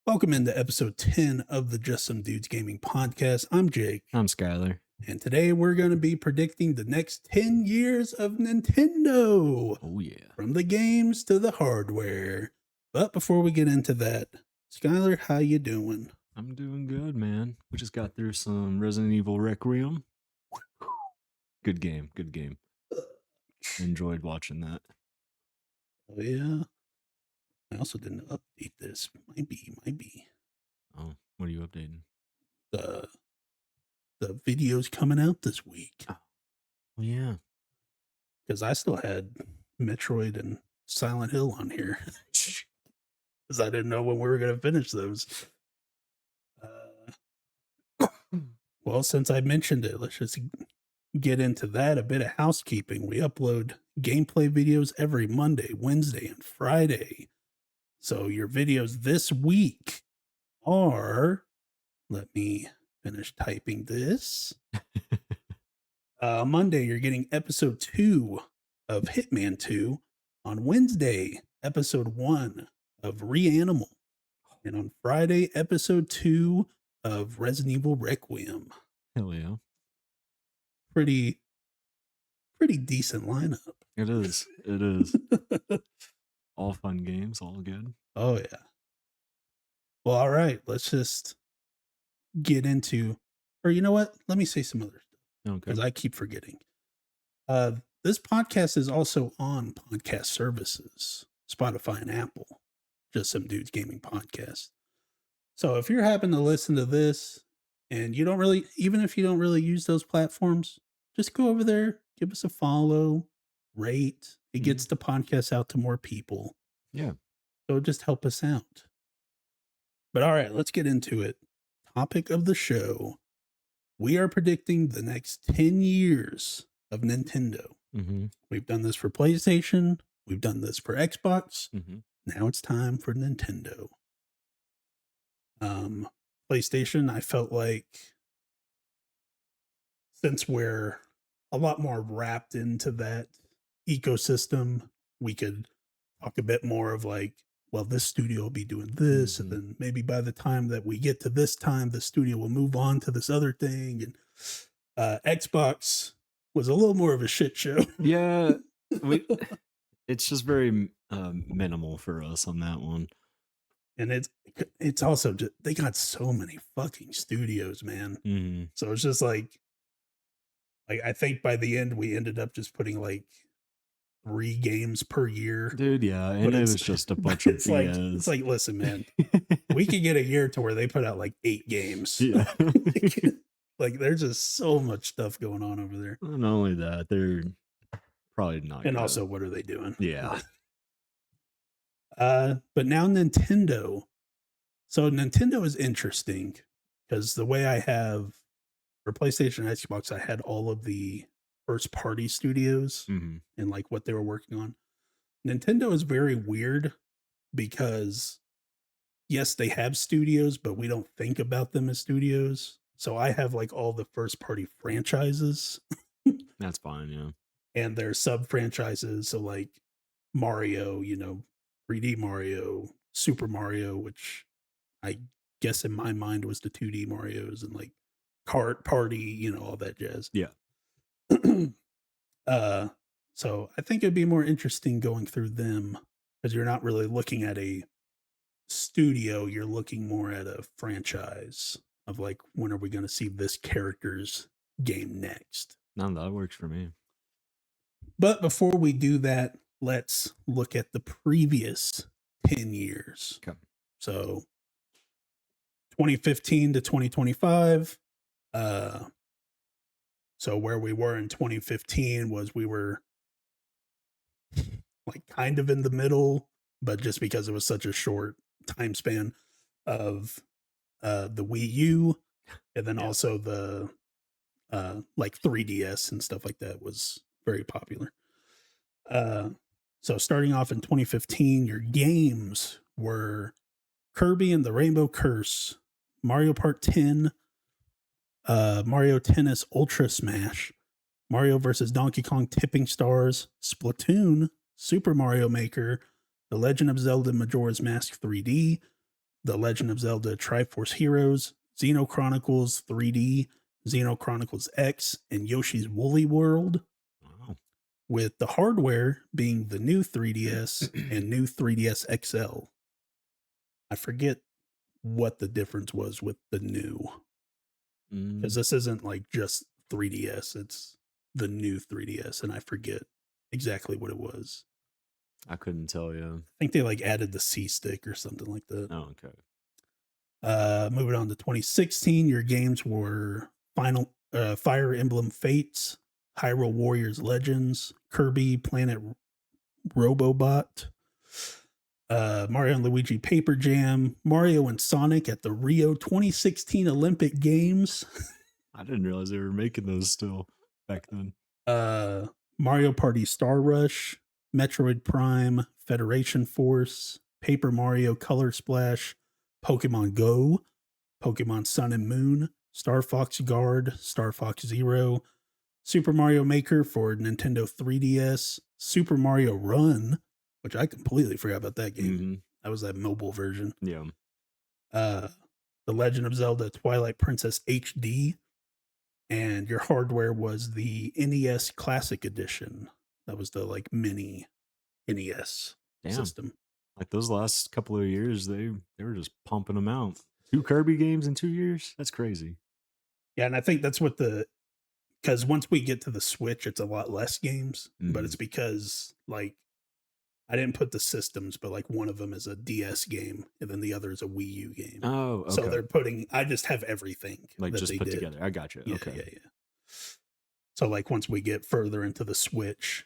Welcome into episode 10 of the Just Some Dudes Gaming Podcast. I'm Jake. I'm Skylar. And today we're going to be predicting the next 10 years of Nintendo. Oh, yeah. From the games to the hardware. But before we get into that, Skylar, how you doing? I'm doing good, man. We just got through some Resident Evil Requiem. Good game. Good game. Enjoyed watching that. Oh, yeah. I also didn't update this. Might be. Oh, what are you updating? The videos coming out this week. Oh, yeah. Because I still had Metroid and Silent Hill on here. Because I didn't know when we were going to finish those. Well, since I mentioned it, let's just get into that. A bit of housekeeping. We upload gameplay videos every Monday, Wednesday, and Friday. So your videos this week are, let me finish typing this. Monday, you're getting episode 2 of Hitman 2. On Wednesday, episode 1 of Reanimal. And on Friday, episode 2 of Resident Evil Requiem. Hell yeah. Pretty decent lineup. It is. It is. All fun games, all good. Oh, yeah. Well, all right. Let's just get into, or you know what? Let me say some other stuff. Okay. Because I keep forgetting. This podcast is also on podcast services, Spotify and Apple. Just Some Dudes Gaming Podcast. So if you're happen to listen to this and you don't really, even if you don't really use those platforms, just go over there, give us a follow, rate. It gets the podcast out to more people. Yeah. So just help us out. But all right, let's get into it. Topic of the show. We are predicting the next 10 years of Nintendo. Mm-hmm. We've done this for PlayStation. We've done this for Xbox. Mm-hmm. Now it's time for Nintendo. PlayStation, I felt like since we're a lot more wrapped into that ecosystem, we could talk a bit more of like, well, this studio will be doing this, and then maybe by the time that we get to this time, the studio will move on to this other thing. And Xbox was a little more of a shit show. Yeah. It's just very minimal for us on that one. And it's also just, they got so many fucking studios, man. Mm-hmm. So it's just like I think by the end we ended up just putting like 3 games per year. Dude, yeah. And it was just a bunch of BS. It's like, listen, man, we could get a year to where they put out like 8 games. Yeah. Like there's just so much stuff going on over there. Not only that, they're probably not. And also, what are they doing? Yeah. But now Nintendo. So Nintendo is interesting because the way I have for PlayStation and Xbox, I had all of the first party studios and like what they were working on. Nintendo is very weird because yes, they have studios, but we don't think about them as studios. So I have like all the first party franchises. That's fine, yeah. And their sub franchises. So like Mario, 3D Mario, Super Mario, which I guess in my mind was the 2D Marios, and like Kart Party, all that jazz. Yeah. So I think it'd be more interesting going through them because you're not really looking at a studio, you're looking more at a franchise of like, when are we going to see this character's game next? No, that works for me. But before we do that, let's look at the previous 10 years. Okay. So 2015 to 2025. So where we were in 2015 was we were like kind of in the middle, but just because it was such a short time span of the Wii U, and then also the like 3DS and stuff like that was very popular. So starting off in 2015, your games were Kirby and the Rainbow Curse, Mario Part 10, Mario Tennis Ultra Smash, Mario vs. Donkey Kong Tipping Stars, Splatoon, Super Mario Maker, The Legend of Zelda Majora's Mask 3D, The Legend of Zelda Triforce Heroes, Xeno Chronicles 3D, Xeno Chronicles X, and Yoshi's Woolly World, Wow. with the hardware being the new 3DS and new 3DS XL. I forget what the difference was with the new, because Mm, this isn't like just 3DS, it's the new 3DS, and I forget exactly what it was. I couldn't tell you. I think they like added the C stick or something like that. Oh, okay. Moving on to 2016, your games were Fire Emblem Fates, Hyrule Warriors Legends, Kirby Planet Robobot, Mario and Luigi Paper Jam, Mario and Sonic at the Rio 2016 Olympic Games, I didn't realize they were making those still back then. Mario Party Star Rush, Metroid Prime, Federation Force, Paper Mario Color Splash, Pokemon Go, Pokemon Sun and Moon, Star Fox Guard, Star Fox Zero, Super Mario Maker for Nintendo 3DS, Super Mario Run, which I completely forgot about that game. Mhm. That was that mobile version. Yeah. The Legend of Zelda Twilight Princess HD, and your hardware was the NES Classic Edition. That was the like mini NES Damn. system. Like those last couple of years, they were just pumping them out. 2 Kirby games in 2 years? That's crazy. Yeah, and I think that's what because once we get to the Switch, it's a lot less games, but it's because like I didn't put the systems, but like one of them is a DS game and then the other is a Wii U game. Oh, So okay. I just have everything Like that just they put did. together. I got you. Yeah, Okay. yeah, yeah. So like once we get further into the Switch,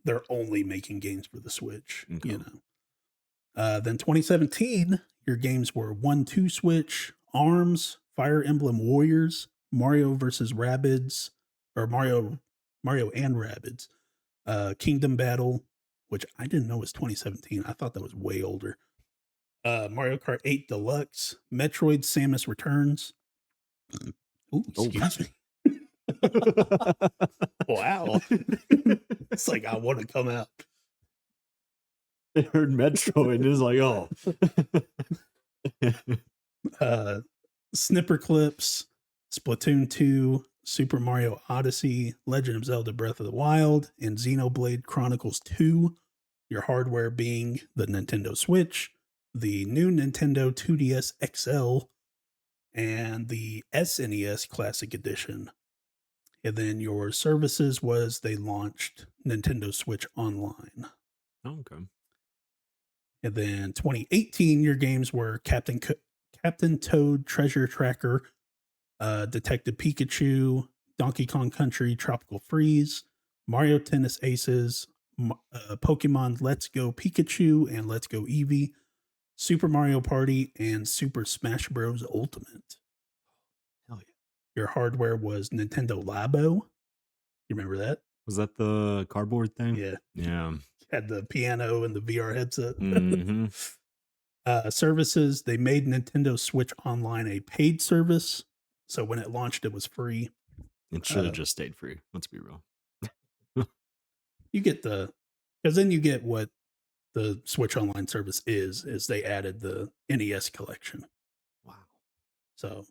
they're only making games for the Switch, Okay. you know. Then 2017, your games were 1-2 Switch, ARMS, Fire Emblem Warriors, Mario versus Rabbids, or Mario and Rabbids, Kingdom Battle, which I didn't know was 2017. I thought that was way older. Mario Kart 8 Deluxe, Metroid Samus Returns. Ooh, excuse me. Wow. It's like I want to come out. They heard Metro and it was like, oh. Snipper Clips, Splatoon 2, Super Mario Odyssey, Legend of Zelda Breath of the Wild, and Xenoblade Chronicles 2. Your hardware being the Nintendo Switch, the new Nintendo 2DS XL, and the SNES Classic Edition. And then your services was they launched Nintendo Switch Online. Okay. And then 2018, your games were Captain Toad Treasure Tracker, Detective Pikachu, Donkey Kong Country Tropical Freeze, Mario Tennis Aces, Pokemon Let's Go Pikachu and Let's Go Eevee, Super Mario Party, and Super Smash Bros. Ultimate. Hell yeah. Your hardware was Nintendo Labo. You remember that? Was that the cardboard thing? Yeah. Yeah. Had the piano and the VR headset. Mm-hmm. Services, they made Nintendo Switch Online a paid service. So when it launched, it was free. It should have just stayed free. Let's be real. You get because then you get what the Switch Online service is they added the NES collection. Wow. So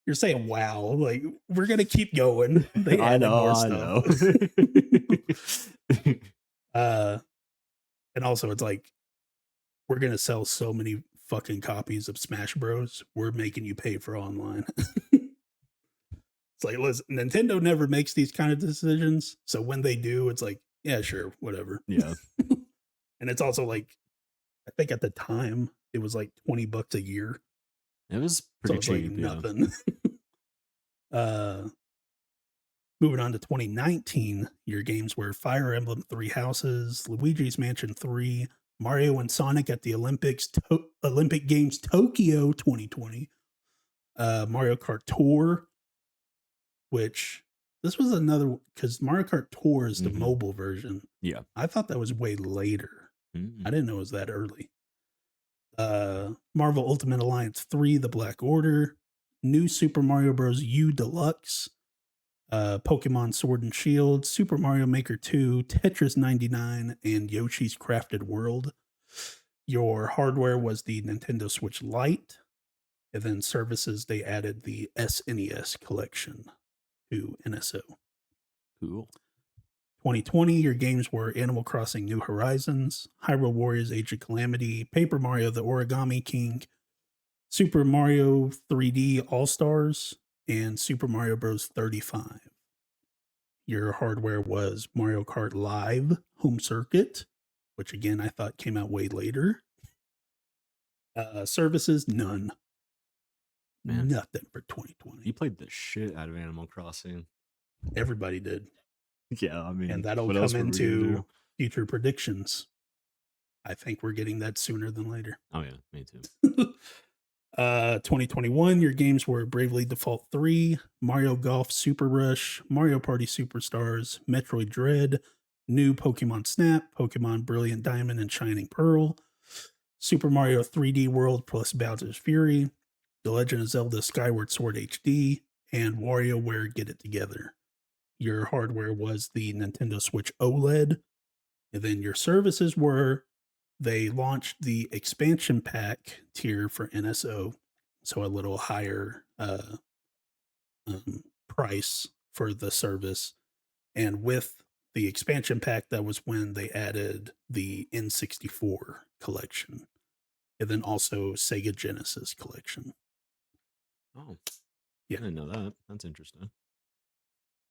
you're saying, wow, like we're going to keep going. They I added know, more I stuff. know. And also it's like, we're going to sell so many fucking copies of Smash Bros. We're making you pay for online. It's like, listen, Nintendo never makes these kind of decisions. So when they do, it's like, yeah, sure, whatever. Yeah. And it's also like, I think at the time it was like $20 a year. It was So pretty it's cheap. like nothing. Moving on to 2019, your games were Fire Emblem Three Houses, Luigi's Mansion 3, Mario and Sonic at the Olympic Games Tokyo 2020, Mario Kart Tour, which this was another, because Mario Kart Tour is the mobile version. Yeah. I thought that was way later. I didn't know it was that early. Marvel Ultimate Alliance 3, The Black Order, New Super Mario Bros. U Deluxe, Pokemon Sword and Shield, Super Mario Maker 2, Tetris 99, and Yoshi's Crafted World. Your hardware was the Nintendo Switch Lite, and then services, they added the SNES collection to NSO. Cool. 2020, your games were Animal Crossing New Horizons, Hyrule Warriors Age of Calamity, Paper Mario The Origami King, Super Mario 3D All Stars, and Super Mario Bros. 35. Your hardware was Mario Kart Live Home Circuit, which again I thought came out way later. Services, none. Man. Nothing for 2020. You played the shit out of Animal Crossing. Everybody did. Yeah, I mean, And that'll what else come were we gonna into do? future predictions. I think we're getting that sooner than later. Oh yeah, me too. 2021, your games were Bravely Default 3, Mario Golf Super Rush, Mario Party Superstars, Metroid Dread, New Pokemon Snap, Pokemon Brilliant Diamond and Shining Pearl, Super Mario 3D World plus Bowser's Fury, The Legend of Zelda Skyward Sword HD, and WarioWare Get It Together. Your hardware was the Nintendo Switch OLED, and then your services were they launched the expansion pack tier for NSO, so a little higher price for the service. And with the expansion pack, that was when they added the N64 collection, and then also Sega Genesis collection. Oh, Yeah. I didn't know that. That's interesting.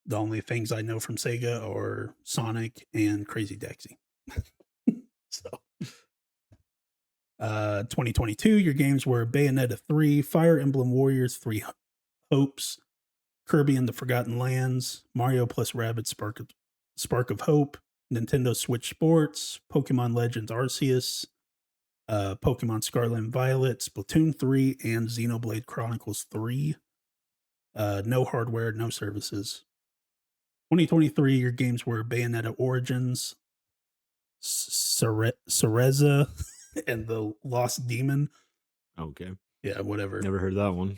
The only things I know from Sega are Sonic and Crazy Taxi. So 2022, your games were Bayonetta 3, Fire Emblem Warriors 3 Hopes, Kirby and the Forgotten Lands, Mario plus Rabbids Spark of Hope, Nintendo Switch Sports, Pokemon Legends Arceus, Pokemon Scarlet and Violet, Splatoon 3, and Xenoblade Chronicles 3. No hardware, no services. 2023, your games were Bayonetta Origins, Cereza, and the Lost Demon. Okay. Yeah, whatever. Never heard that one.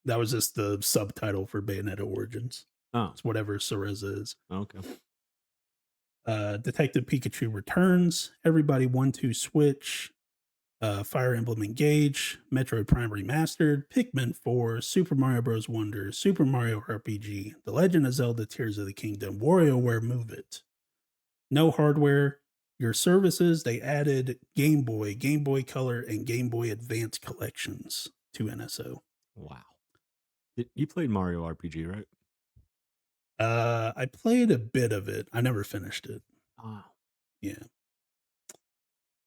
That was just the subtitle for Bayonetta Origins. Oh, It's whatever Cereza is. okay. Detective Pikachu Returns, Everybody 1-2 Switch, Fire Emblem Engage, Metroid Prime Remastered, Pikmin 4, Super Mario Bros. Wonder, Super Mario RPG, The Legend of Zelda Tears of the Kingdom, WarioWare Move It. No hardware. Your services, they added Game Boy Color, and Game Boy Advance collections to NSO. Wow. You played Mario RPG, right? I played a bit of it. I never finished it. Oh. Yeah.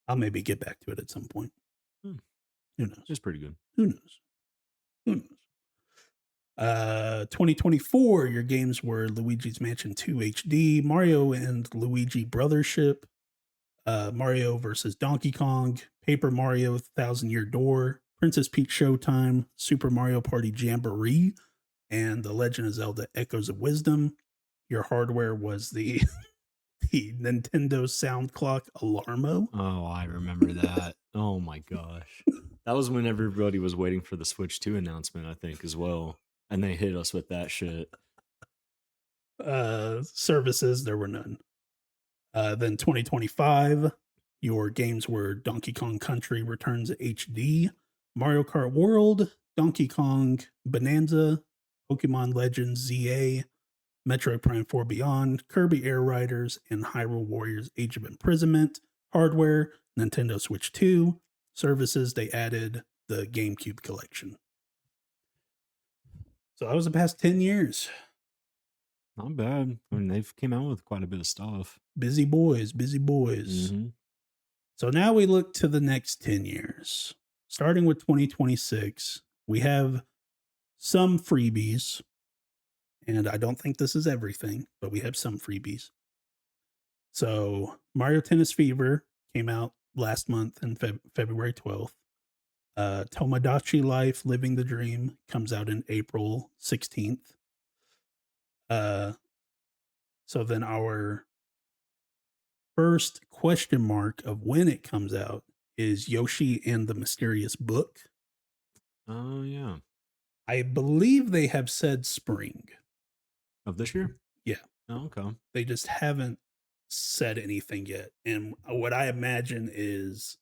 I'll maybe get back to it at some point. Hmm. Who knows? It's pretty good. Who knows? 2024, your games were Luigi's Mansion 2 HD, Mario and Luigi Brothership, Mario versus Donkey Kong, Paper Mario Thousand Year Door, Princess Peach Showtime, Super Mario Party Jamboree, and The Legend of Zelda Echoes of Wisdom. Your hardware was the Nintendo Sound Clock Alarmo. Oh, I remember that. Oh my gosh. That was when everybody was waiting for the Switch 2 announcement, I think, as well. And they hit us with that shit. Services, there were none. Then 2025, your games were Donkey Kong Country Returns HD, Mario Kart World, Donkey Kong Bonanza, Pokemon Legends ZA, Metroid Prime 4 Beyond, Kirby Air Riders, and Hyrule Warriors Age of Imprisonment. Hardware, Nintendo Switch 2. Services, they added the GameCube collection. So that was the past 10 years. Not bad. I mean, they've came out with quite a bit of stuff. Busy boys, busy boys. Mm-hmm. So now we look to the next 10 years. Starting with 2026, we have some freebies. And I don't think this is everything, but we have some freebies. So Mario Tennis Fever came out last month in February 12th. Tomodachi Life Living the Dream comes out in April 16th. So then our first question mark of when it comes out is Yoshi and the Mysterious Book. Oh, yeah. I believe they have said spring. Of this year? Yeah. Oh, okay. They just haven't said anything yet. And what I imagine is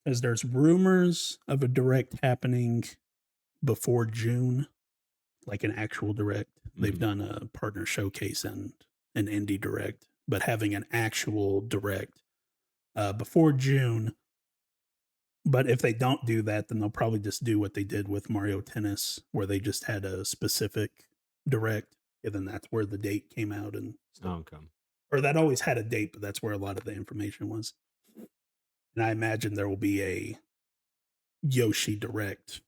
Because there's rumors of a direct happening before June, like an actual direct. They've Mhm. done a partner showcase and an indie direct, but having an actual direct before June. But if they don't do that, then they'll probably just do what they did with Mario Tennis, where they just had a specific direct, and then that's where the date came out and stuff. Oh, okay. Or that always had a date, but that's where a lot of the information was. And I imagine there will be a Yoshi direct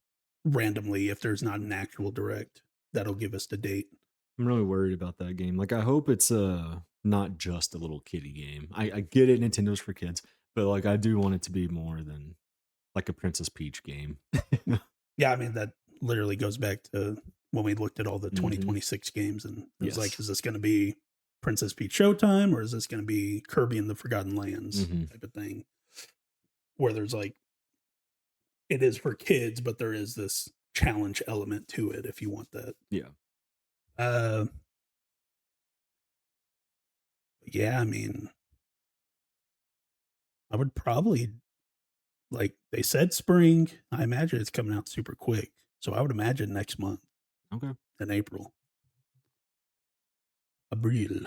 randomly if there's not an actual direct that'll give us the date. I'm really worried about that game. Like, I hope it's not just a little kiddie game. I get it, Nintendo's for kids, but like I do want it to be more than like a Princess Peach game. Yeah, I mean, that literally goes back to when we looked at all the Hmm. 2026 games, and it was like, Yes. is this going to be Princess Peach Showtime or is this going to be Kirby and the Forgotten Lands Hmm. type of thing? Where there's like, it is for kids, but there is this challenge element to it if you want that. Yeah. Uh, yeah, I mean, I would probably like they said spring. I imagine it's coming out super quick. So I would imagine next month Okay. in April. April.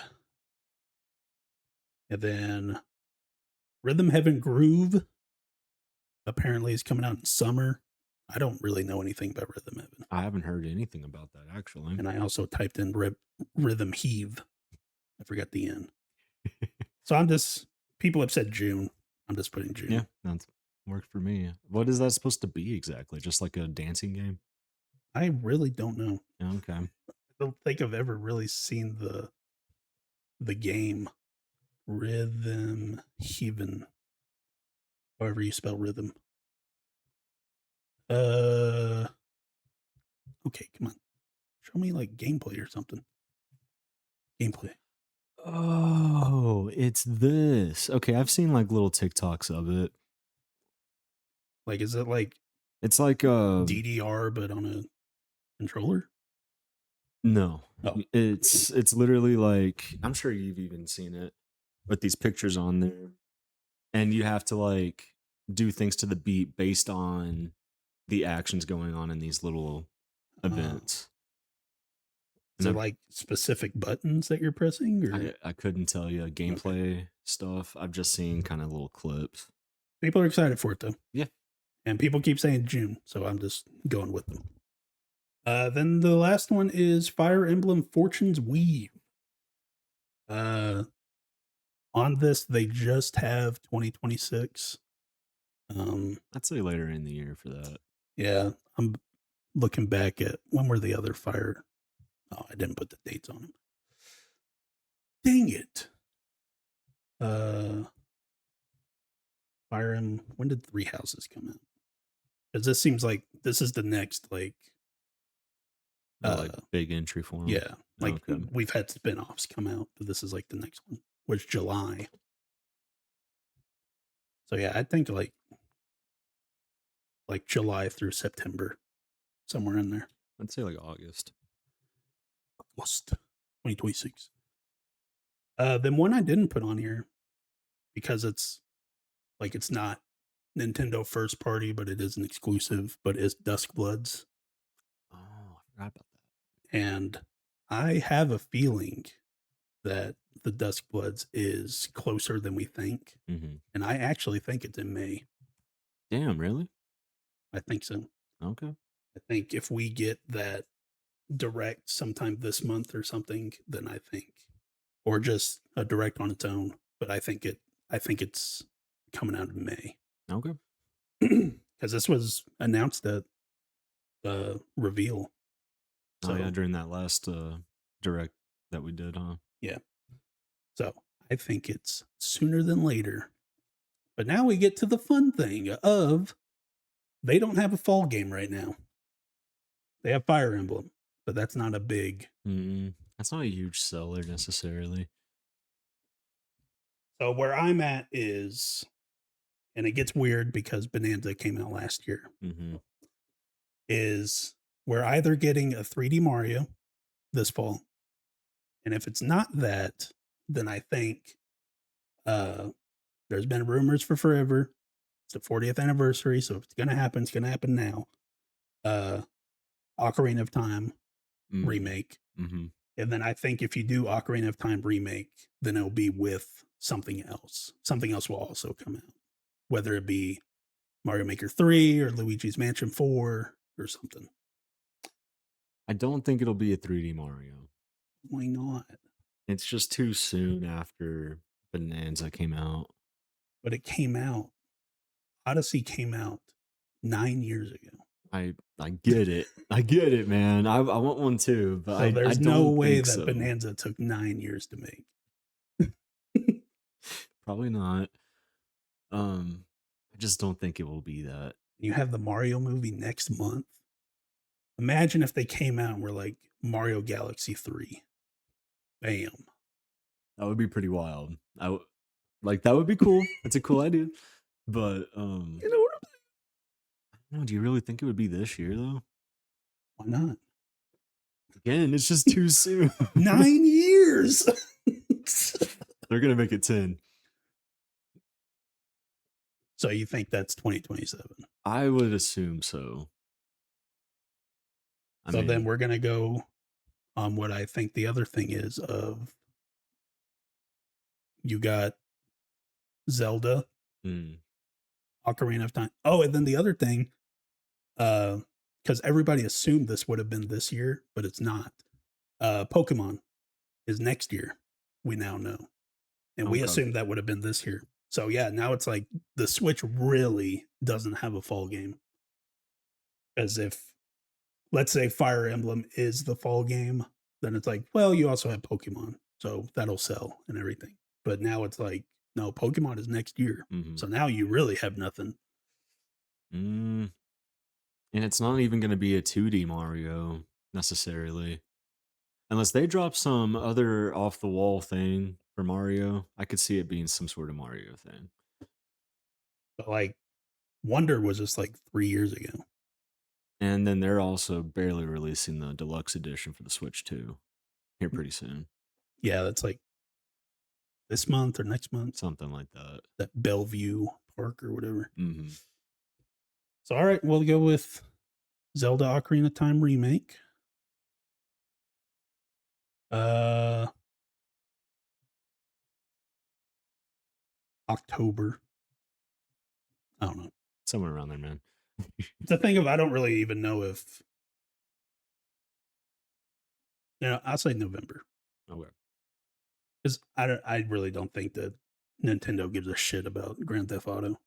And then Rhythm Heaven Groove apparently is coming out in summer. I don't really know anything about Rhythm Heaven. I haven't heard anything about that actually. And I also typed in Rhythm Heave. I forgot the N. So I'm just, people have said June. I'm just putting Yeah, June. that's worked for me. What is that supposed to be exactly? Just like a dancing game? I really don't know. Yeah, okay. I don't think I've ever really seen the game Rhythm Heaven, however you spell rhythm. Uh, okay, come on. Show me like gameplay or something. Gameplay. Oh, it's this. Okay, I've seen like little TikToks of it. Like, is it like It's like DDR but on a controller? no. Oh, It's literally like I'm sure you've even seen it with these pictures on there. And you have to like do things to the beat based on the actions going on in these little uh, events. is And there like specific buttons that you're pressing or I couldn't tell you okay? gameplay stuff. I've just seen kind of little clips. People are excited for it though, Yeah. and people keep saying June, so I'm just going with them. Then the last one is Fire Emblem Fortune's Weave. Uh, on this, they just have 2026. Um, I'd say later in the year for that. yeah, I'm looking back at when were the other Fire. Oh, I didn't put the dates on them. Dang it. Uh, Fire Emblem. When did Three Houses come out? Because this seems like this is the next like The like uh big entry for them. yeah, like Okay. we've had spin-offs come out, but this is like the next one, which July. So yeah, I think like July through September, somewhere in there. I'd say like August. August 2026. Then one I didn't put on here because it's like it's not Nintendo first party, but it is an exclusive, but is Duskbloods. Oh, I forgot about And I have a feeling that the Duskbloods is closer than we think. that. And I actually think it's in May. Damn, really? I think so. Okay. I think if we get that direct sometime this month or something, then I think, or just a direct on its own. But I think it's coming out in May Okay. because this was announced at the reveal. Oh yeah, So during that last direct that we did, huh? yeah, so I think it's sooner than later. But now we get to the fun thing of they don't have a fall game right now. They have Fire Emblem, but that's not a big. Mm, that's not a huge seller necessarily. So where I'm at is, and it gets weird because Bonanza came out last year, Mm-hmm. is we're either getting a 3D Mario this fall, and if it's not that, then I think uh, there's been rumors for forever It's the 40th anniversary, so if it's gonna happen, it's gonna happen now. Uh, Ocarina of Time Mm, remake, mhm. and then I think if you do Ocarina of Time remake, then it'll be with something else. Something else will also come out, whether it be Mario Maker 3 or Luigi's Mansion 4 or something. I don't think it'll be a 3D Mario. Why not? It's just too soon after Bonanza came out. But it came out. Odyssey came out 9 years ago. I get it. I get it, man. I want one too, but So I there's no don't way think that so. Bonanza took 9 years to make. Probably not. I just don't think it will be that. You have the Mario movie next month. Imagine if they came out and were like Mario Galaxy 3. Bam. That would be pretty wild. Like that would be cool. That's a cool idea. But You know what? I don't know, do you really think it would be this year though? Why not? Again, it's just too soon. 9 years. They're gonna make it 10. So you think that's 2027? I would assume so. I So then mean, we're gonna go on what I think the other thing is of you got Zelda, mm, Ocarina of Time. Oh, and then the other thing, because everybody assumed this would have been this year, but it's not. Pokemon is next year. We now know, and we okay. assumed that would have been this year. So yeah, now it's like the Switch really doesn't have a fall game. As if, let's say, Fire Emblem is the fall game, then it's like, well, you also have Pokemon, so that'll sell and everything. But now it's like, no, Pokemon is next year. Mm-hmm. So now you really have nothing. Mm, and it's not even gonna be a 2D Mario necessarily. Unless they drop some other off the wall thing for Mario, I could see it being some sort of Mario thing. But like Wonder was just like 3 years ago. And then they're also barely releasing the deluxe edition for the Switch too, here pretty soon. Yeah, that's like this month or next month. Something like that. That Bellevue Park or whatever. Mm-hmm. So all right, we'll go with Zelda Ocarina of Time remake. Uh October. I don't know. Somewhere around there, man. The thing of I don't really even know if I'll say November. Okay. Because I really don't think that Nintendo gives a shit about Grand Theft Auto.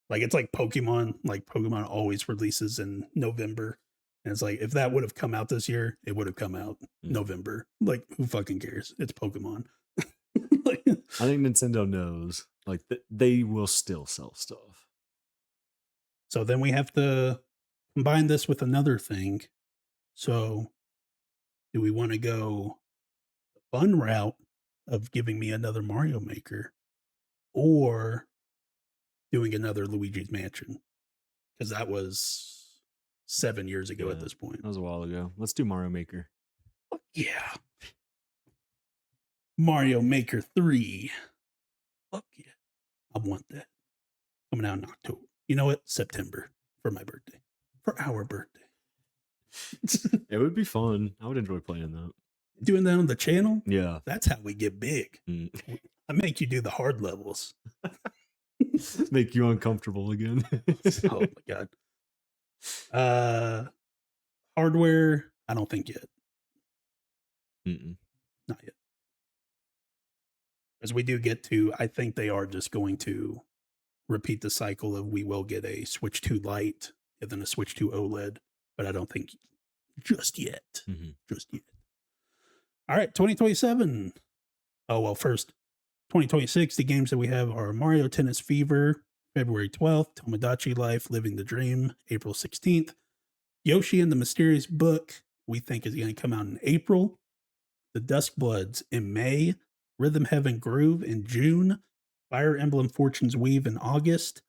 Like it's like Pokemon. Like Pokemon always releases in November. And it's like if that would have come out this year, it would have come out November. Like who fucking cares? It's Pokemon. Like, I think Nintendo knows, like, they will still sell stuff. so then we have to combine this with another thing. So do we want to go the fun route of giving me another Mario Maker or doing another Luigi's Mansion? Because that was 7 years ago Yeah, at this point. that was a while ago. Let's do Mario Maker. Yeah. Mario Maker 3. Fuck yeah. I want that. Coming out in October. You know what? September for my birthday. For our birthday. It would be fun. I would enjoy playing that. Doing that on the channel? Yeah. That's how we get big. Mm. I make you do the hard levels. Make you uncomfortable again. Oh my god. Hardware, I don't think yet. Mm-mm. Not yet. As we do get to, I think they are just going to repeat the cycle of we will get a Switch 2 Lite and then a Switch 2 OLED, but I don't think just yet. Mm-hmm. Just yet. All right, 2027. Oh, well, first, 2026, the games that we have are Mario Tennis Fever, February 12th, Tomodachi Life, Living the Dream, April 16th. Yoshi and the Mysterious Book, we think is going to come out in April. The Duskbloods in May. Rhythm Heaven Groove in June. Fire Emblem Fortune's Weave in August.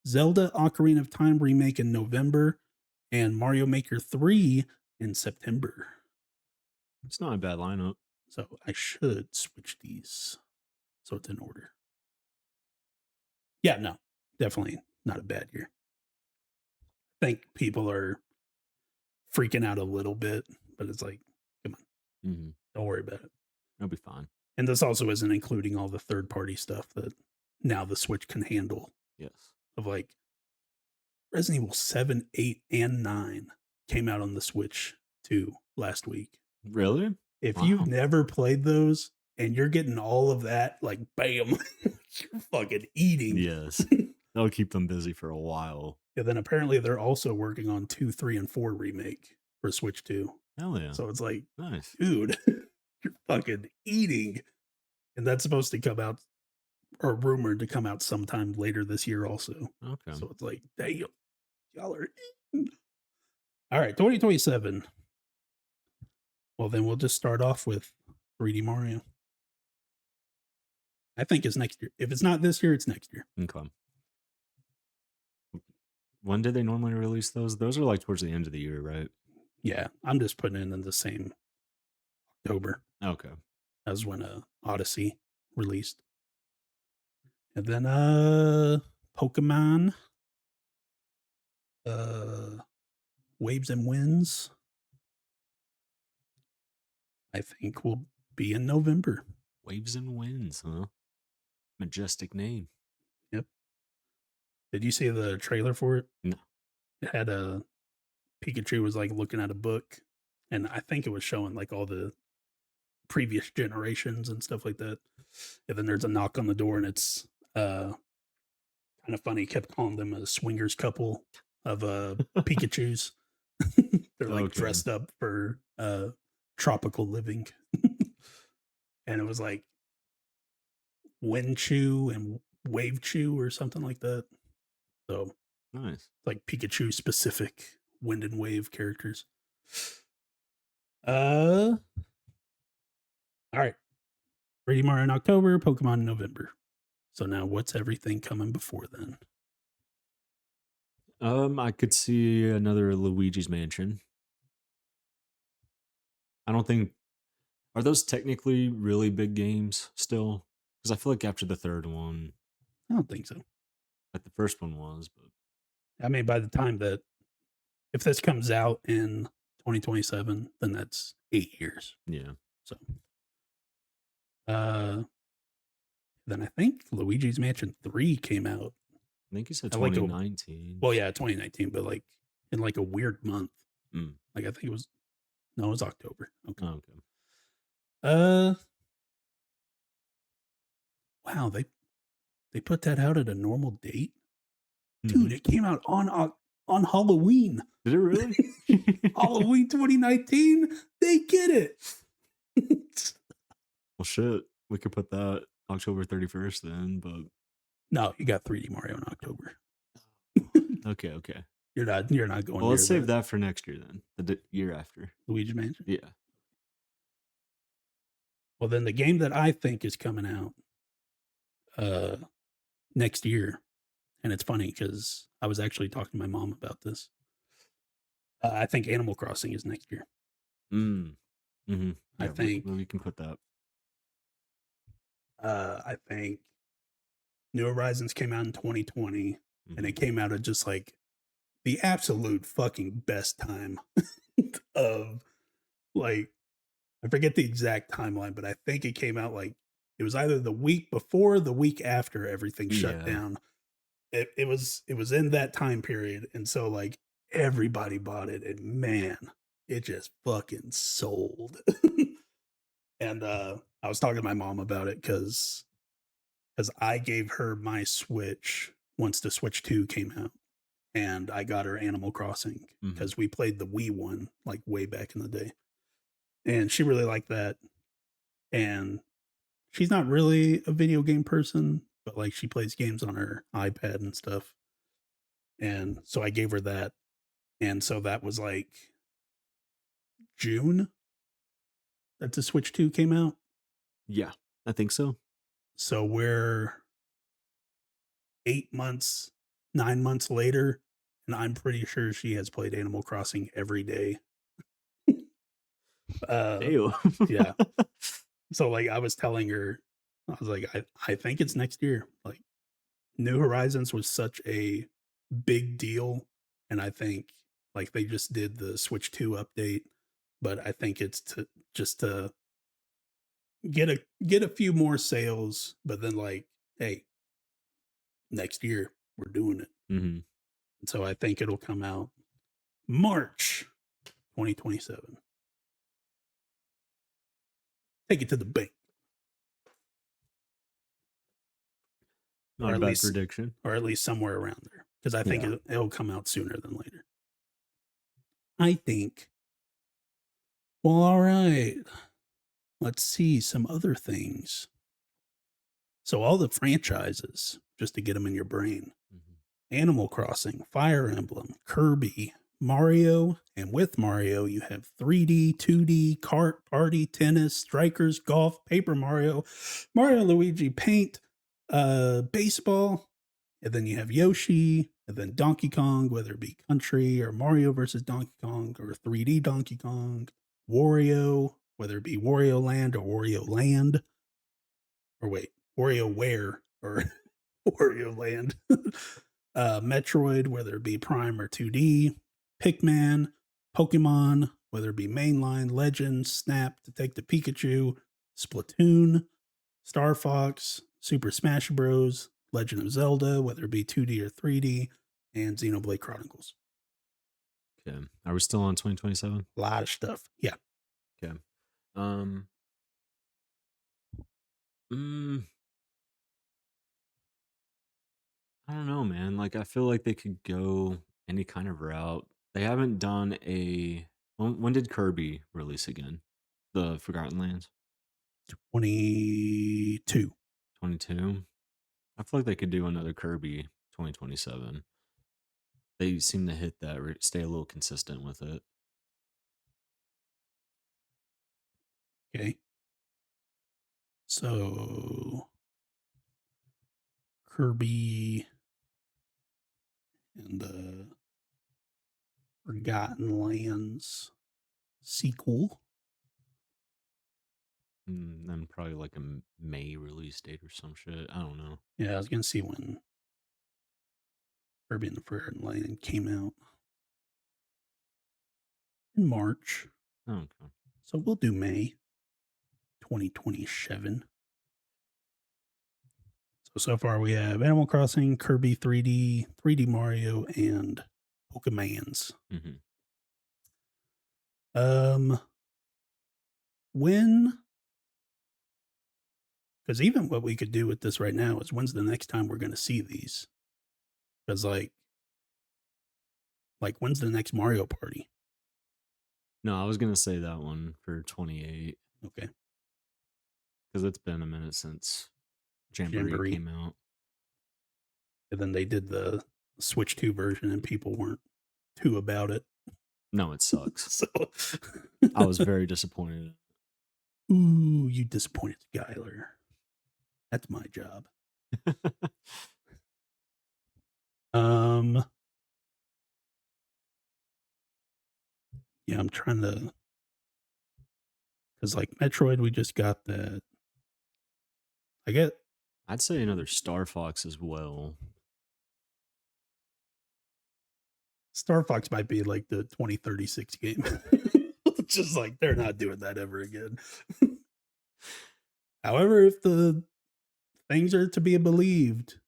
Zelda Ocarina of Time remake in November. And Mario Maker 3 in September. It's not a bad lineup. So I should switch these so it's in order. Yeah, no. definitely not a bad year. I think people are freaking out a little bit, but it's like, come on, Mm-hmm. don't worry about it. It'll be fine. And this also isn't including all the third party stuff that now the Switch can handle Yes. of like Resident Evil 7, 8, and 9 came out on the Switch too last week. Really? If you've Wow. never played those and you're getting all of that, like bam, you're fucking eating. Yes. That'll keep them busy for a while. And then apparently they're also working on 2, 3, and 4 remake for Switch 2. Hell yeah. So it's like, Nice. dude, you're fucking eating. And that's supposed to come out or rumored to come out sometime later this year also. Okay. So it's like, damn, y'all are eating. All right, 2027. Well, then we'll just start off with 3D Mario. I think it's next year. If it's not this year, it's next year. Okay. When did they normally release those? Those are like towards the end of the year, right? Yeah, I'm just putting it in the same October Okay. as when Odyssey released. And then Pokemon Waves and Winds I think will be in November. Waves and Winds, huh? Majestic name. Yep. Did you see the trailer for it? No. It had a Pikachu was like looking at a book, and I think it was showing like all the previous generations and stuff like that. And then there's a knock on the door, and it's kind of funny. He kept calling them a swingers couple of Pikachu's. They're like Okay. dressed up for tropical living. And it was like Wind Chew and Wave Chew or something like that. So Nice. like Pikachu specific wind and wave characters. All right. 3D Mario in October, Pokemon in November. So now what's everything coming before then? I could see another Luigi's Mansion. I don't think are those technically really big games still? Because I feel like after the third one, I don't think so. like the first one was, but I mean, by the time that if this comes out in 2027, then that's 8 years. yeah. So then I think Luigi's Mansion 3 came out. I think you said I like 2019. Well, yeah, 2019, but like in like a weird month. Mm. Like I think it was no, it was October. Okay. Oh, okay. Wow, they put that out at a normal date? Mhm. Dude, it came out on Halloween. Did it really? Halloween 2019? They get it. Well, shit. We could put that October 31st then, but No, you got 3D Mario in October. okay. You're not going Well, let's near save that for next year then. The year after. Luigi Mansion. Yeah. Well, then the game that I think is coming out next year, and it's funny because I was actually talking to my mom about this. I think Animal Crossing is next year. Mm. Mm-hmm. I think we can put that. I think New Horizons came out in 2020, and it Mhm. came out at just like the absolute fucking best time of like I forget the exact timeline, but I think it came out like it was either the week before, the week after everything shut Yeah. down. It was in that time period, and so like everybody bought it, and man, it just fucking sold. And I was talking to my mom about it because I gave her my Switch once the Switch 2 came out, and I got her Animal Crossing Mhm. because we played the Wii one like way back in the day, and she really liked that. And she's not really a video game person, but like she plays games on her iPad and stuff. And so I gave her that, and so that was like June that the Switch 2 came out. Yeah, I think so. So we're 8 months, 9 months later, and I'm pretty sure she has played Animal Crossing every day. Ew. Yeah. So, like, I was telling her, I was like, I think it's next year. Like, New Horizons was such a big deal, and I think, like, they just did the Switch 2 update, but I think it's to just to get a few more sales, but then, like, "Hey, next year, we're doing it." Mm-hmm. And so I think it'll come out March 2027. Take it to the bank, or Not a at bad least prediction. somewhere around there, because I think Yeah. it'll come out sooner than later. I think. Well, alright. Let's see some other things. So all the franchises, just to get them in your brain: Mm-hmm. Animal Crossing, Fire Emblem, Kirby, Mario, and with Mario, you have 3D, 2D, kart, party, tennis, strikers, golf, Paper Mario, Mario Luigi Paint, baseball, and then you have Yoshi, and then Donkey Kong, whether it be Country or Mario versus Donkey Kong or 3D Donkey Kong, Wario, whether it be Wario Land or Wario Land, or wait, WarioWare or Wario Land, Metroid, whether it be Prime or 2D, Pikmin, Pokemon, whether it be Mainline, Legends, Snap, Detective Pikachu, Splatoon, Star Fox, Super Smash Bros., Legend of Zelda, whether it be 2D or 3D, and Xenoblade Chronicles. Okay. Are we still on 2027? A lot of stuff. Yeah. Okay. Um. mm, I don't know, man. Like, I feel like they could go any kind of route. They haven't done a. When did Kirby release again? The Forgotten Lands? 22. 22. I feel like they could do another Kirby 2027. They seem to hit that, stay a little consistent with it. Okay. So Kirby and the Forgotten Lands sequel. Then probably like a May release date or some shit. I don't know. Yeah, I was gonna see when Kirby and the Forgotten Land came out in March. Okay. So we'll do May 2027. So far we have Animal Crossing, Kirby 3D, 3D Mario, and Pokemans. Mm-hmm. Um, when? Because even what we could do with this right now is, when's the next time we're going to see these? Because when's the next Mario Party? No, I was gonna say that one for 28 Okay, because it's been a minute since Jamboree Jamboree. came out. And then they did the Switch 2 version, and people weren't too about it. No, it sucks. So, I was very disappointed. ooh, you disappointed Skylar. That's my job. Um, yeah, I'm trying to, because like Metroid, we just got that. I get I'd say another Star Fox as well. Star Fox might be like the 2036 game. It's just like they're not doing that ever again. However, if the things are to be believed,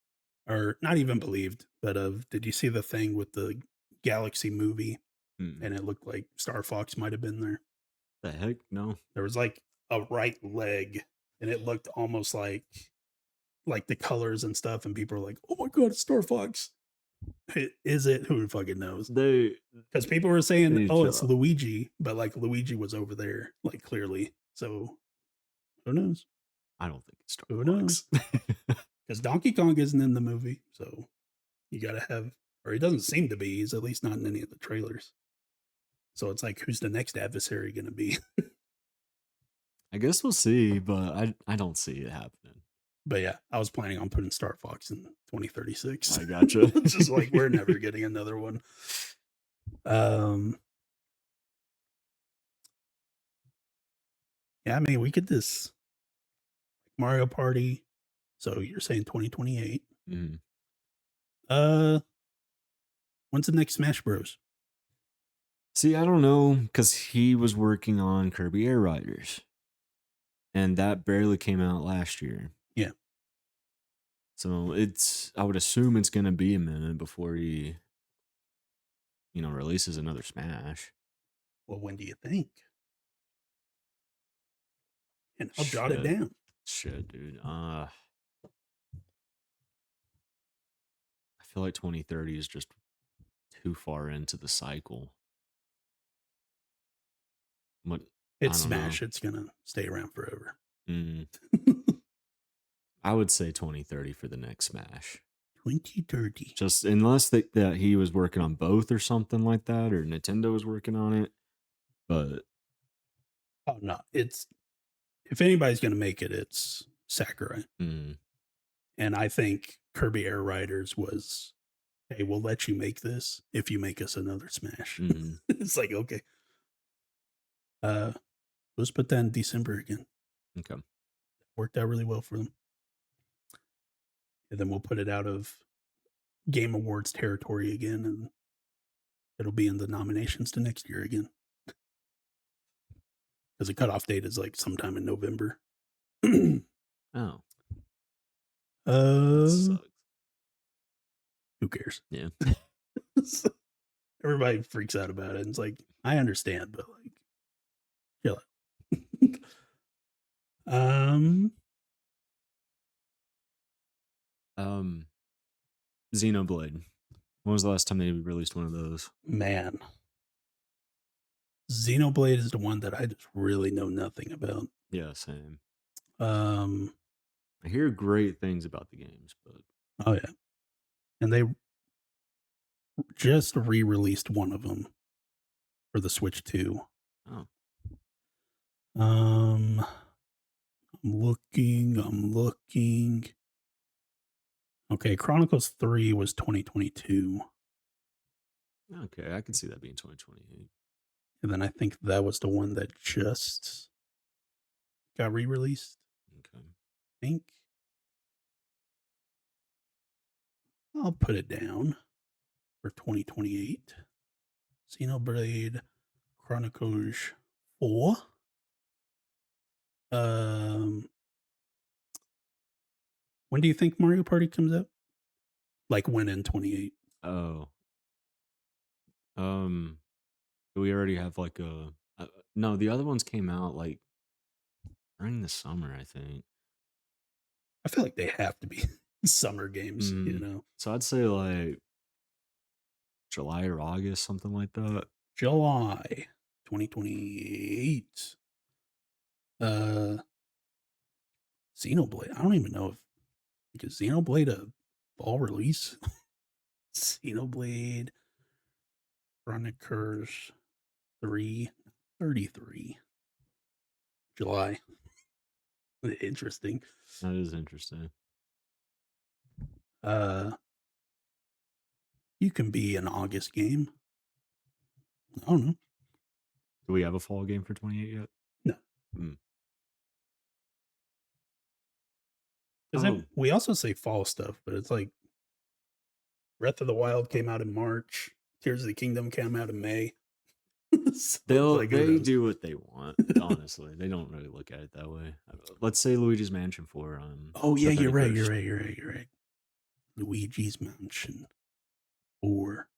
or not even believed, but did you see the thing with the Galaxy movie? Mm. And it looked like Star Fox might have been there. The heck? No. There was like a right leg, and it looked almost like the colors and stuff, and people were like, "Oh my god, it's Star Fox." Is it? Who fucking knows? They Because people were saying, need "Oh, to it's chill out. Luigi," but like Luigi was over there, like clearly. So who knows? I don't think it's Star Who Fox. knows? Because Donkey Kong isn't in the movie, so you gotta have, or he doesn't seem to be. He's at least not in any of the trailers. So it's like, who's the next adversary going to be? I guess we'll see, but I don't see it happening. But yeah, I was planning on putting Star Fox in 2036. I gotcha. It's just like, we're never getting another one. Yeah, I mean, we could just Mario Party. So you're saying 2028. Mm. Uh, when's the next Smash Bros? See, I don't know because he was working on Kirby Air Riders, and that barely came out last year. Yeah. So I would assume it's gonna be a minute before he, releases another Smash. Well, when do you think? And I'll jot it Shit, down. shit, dude. I feel like 2030 is just too far into the cycle. What I It's don't know. Smash. It's gonna stay around forever. Mm, I would say 2030 for the next Smash. 2030. Just unless that he was working on both or something like that, or Nintendo was working on it. But Oh no, it's if anybody's gonna make it, it's Sakurai. mm, And I think Kirby Air Riders was, hey, we'll let you make this if you make us another Smash. mm, It's like, okay. Let's put that in December again. okay. Worked out really well for them. And then we'll put it out of Game Awards territory again, and it'll be in the nominations to next year again. Because the cutoff date is like sometime in November. Oh, that uh, sucks. who cares? Yeah. Everybody freaks out about it. And it's like, I understand, but like, chill out. Um, Xenoblade. When was the last time they released one of those? Man, Xenoblade is the one that I just really know nothing about. Yeah, same. Um, I hear great things about the games, but oh yeah, and they just re-released one of them for the Switch 2. oh, I'm looking. Okay, Chronicles 3 was 2022. okay, I can see that being 2028. And then I think that was the one that just got re-released. Okay. I think I'll put it down for 2028. Xenoblade Chronicles 4. Um, when do you think Mario Party comes out? Like when in 28? Oh, do we already have like no, the other ones came out like during the summer, I think. I feel like they have to be summer games, you Mm, know. so I'd say like July or August, something like that. July 2028. Uh Xenoblade. I don't even know if is Xenoblade a fall release? Xenoblade Chronicles 333. July. Interesting. That is interesting. Uh you can be an August game. I don't know. Do we have a fall game for 28 yet? No. Mm. Because Oh, we also say fall stuff, but it's like Breath of the Wild came out in March. Tears of the Kingdom came out in May. So it's like, who they knows? do what they want. Honestly, they don't really look at it that way. Let's say Luigi's Mansion for Oh yeah, the you're right. 31st. You're right. Luigi's Mansion 4.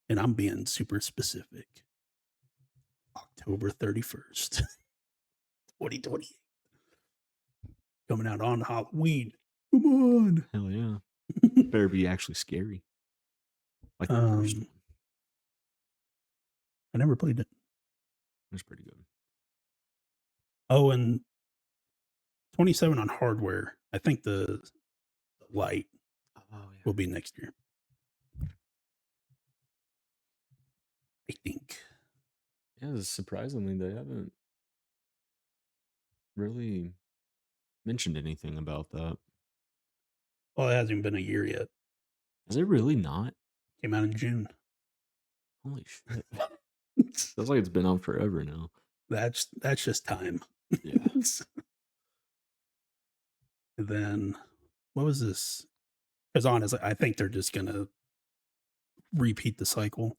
And I'm being super specific. October 31st, 2028. Coming out on Halloween. Come on. Hell yeah, better be actually scary, like the first one. I never played it. It's pretty good. Oh, and 27 on hardware. I think the light Oh will yeah. be next year. I think. Yeah, surprisingly, they haven't really mentioned anything about that. Well, it hasn't even been a year yet. Is it really not? Came out in June. Holy shit! Feels like it's been on forever now. That's just time. Yeah. And then what was this? Because honestly, I think they're just gonna repeat the cycle.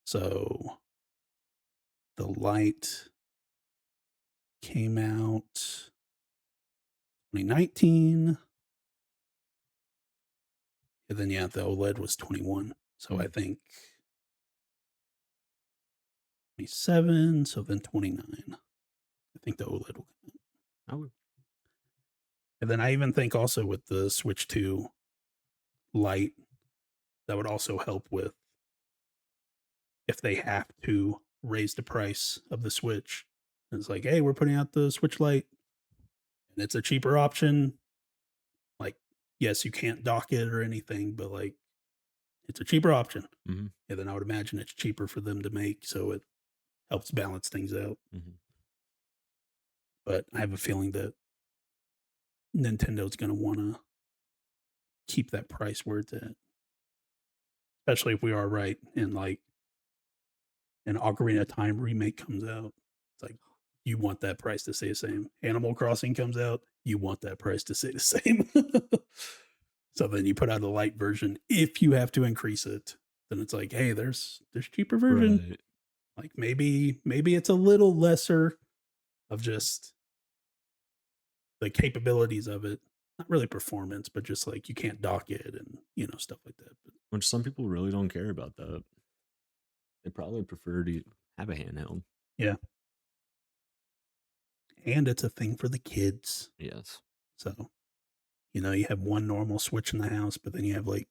So the light came out 2019, and then yeah, the OLED was 21. So I think 27, so then 29. I think the OLED will come out. I would. And then I even think also with the Switch 2 Lite, that would also help with if they have to raise the price of the Switch. It's like, hey, we're putting out the Switch Lite and it's a cheaper option. Like, yes, you can't dock it or anything, but like it's a cheaper option. Mhm, And then I would imagine it's cheaper for them to make, so it helps balance things out. mhm. But I have a feeling that Nintendo's gonna wanna keep that price where it's at. Especially if we are right and like an Ocarina of Time remake comes out. It's like you want that price to stay the same. Animal Crossing comes out, you want that price to stay the same. So then you put out a light version. If you have to increase it, then it's like, hey, there's cheaper version. Right. Like maybe it's a little lesser of just the capabilities of it. Not really performance, but just like you can't dock it and stuff like that. But Which some people really don't care about that. They probably prefer to have a handheld. yeah, and it's a thing for the kids. Yes. So you have one normal switch in the house, but then you have like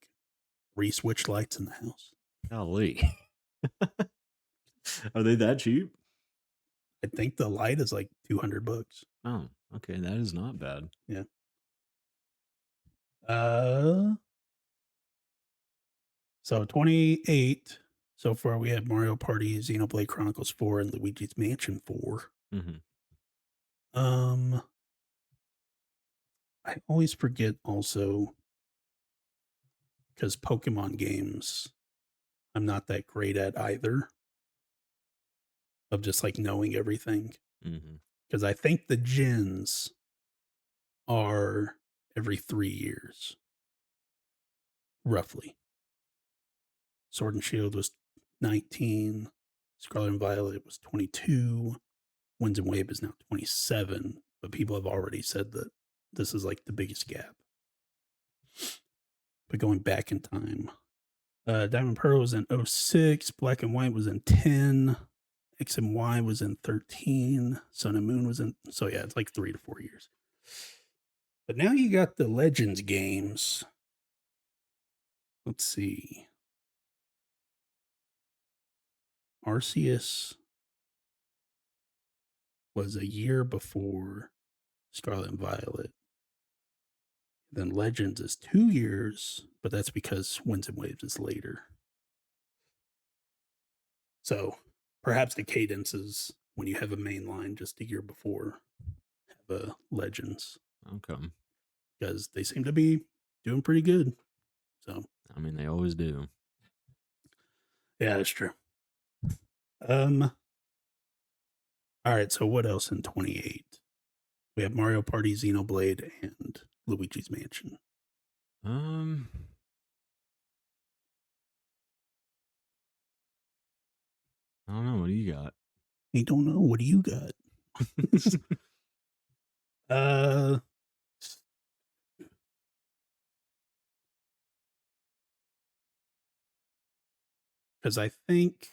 3 switch lights in the house. Golly. Are they that cheap? I think the light is like $200. Oh, okay. That is not bad. Yeah. Uh, so 28 so far we have Mario Party, Xenoblade Chronicles 4, and Luigi's Mansion 4. Mhm. Um, I always forget also because Pokemon games, I'm not that great at either of just like knowing everything. Mhm. Because I think the gens are every 3 years, roughly. Sword and Shield was 19, Scarlet and Violet was 22, Winds and Wave is now 27, but people have already said that this is like the biggest gap. But going back in time, Diamond Pearl was in '06, Black and White was in 10, X and Y was in 13, Sun and Moon was in, so yeah, it's like 3 to 4 years. But now you got the Legends games. Let's see. Arceus was a year before Scarlet and Violet. Then Legends is 2 years, but that's because Winds and Waves is later. So perhaps the cadence is when you have a main line just a year before, have a Legends, Okay. because they seem to be doing pretty good. So I mean, they always do. yeah, that's true. All right, so what else in 28? We have Mario Party, Xenoblade, and Luigi's Mansion. Um, I don't know. What do you got? I don't know. What do you got? uh, because I think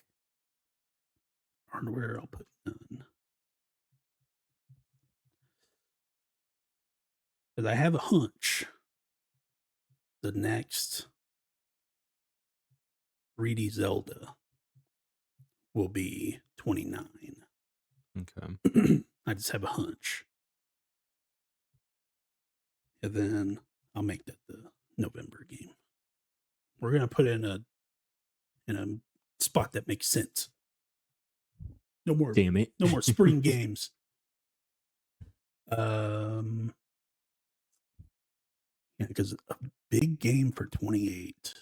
hardware I'll put none. Because I have a hunch the next 3D Zelda will be 29. Okay. I just have a hunch. And then I'll make that the November game. We're gonna put it in a spot that makes sense. No more Damn it. no more spring games. Yeah, because a big game for 28.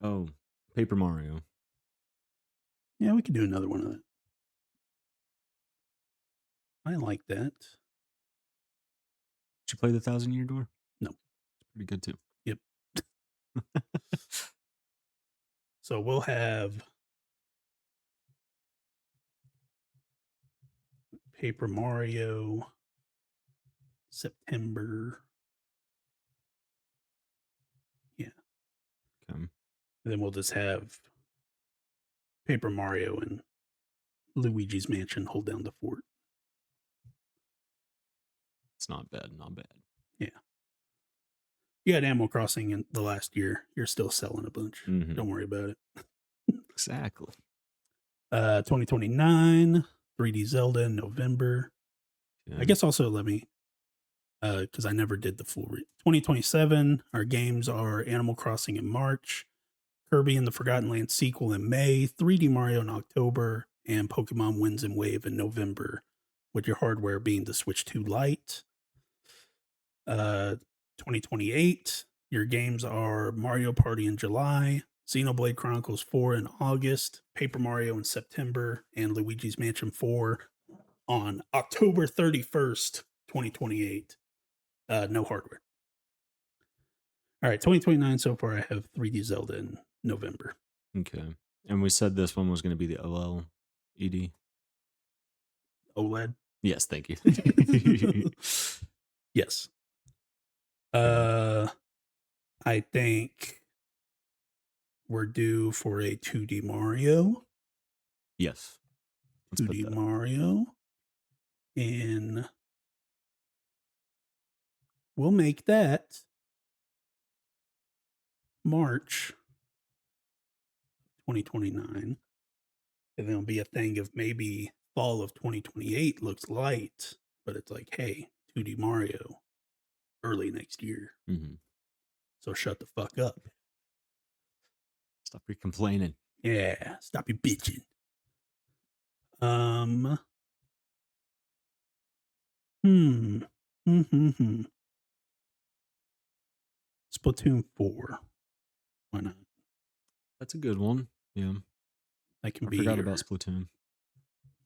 Oh, Paper Mario. Yeah, we could do another one of that. I like that. Did you play the 1,000 Year Door? No. It's pretty good too. Yep. So we'll have Paper Mario September. Yeah. Okay. And then we'll just have Paper Mario and Luigi's Mansion hold down the fort. It's not bad. Not bad. Yeah. You had Animal Crossing in the last year. You're still selling a bunch. Mhm. Don't worry about it. Exactly. 2029, 3D Zelda in November. Yeah. I guess also let me, because I never did the full 2027, our games are Animal Crossing in March, Kirby and the Forgotten Land sequel in May, 3D Mario in October, and Pokemon Winds and Wave in November, with your hardware being the Switch 2 Lite. 2028, your games are Mario Party in July, Xenoblade Chronicles 4 in August, Paper Mario in September, and Luigi's Mansion 4 on October 31st, 2028. No hardware. All right, 2029 so far, I have 3D Zelda in November. Okay. And we said this one was going to be the OLED. OLED? Yes, thank you. Yes. I think we're due for a 2D Mario. Yes. Let's put 2D that. Mario. And we'll make that March 2029. And then it'll be a thing of maybe fall of 2028 looks light, but it's like, hey, 2D Mario early next year. Mm-hmm. So shut the fuck up. Stop your complaining. Yeah, stop your bitching. Splatoon 4. Why not? That's a good one. Yeah. That can I be forgot about Splatoon.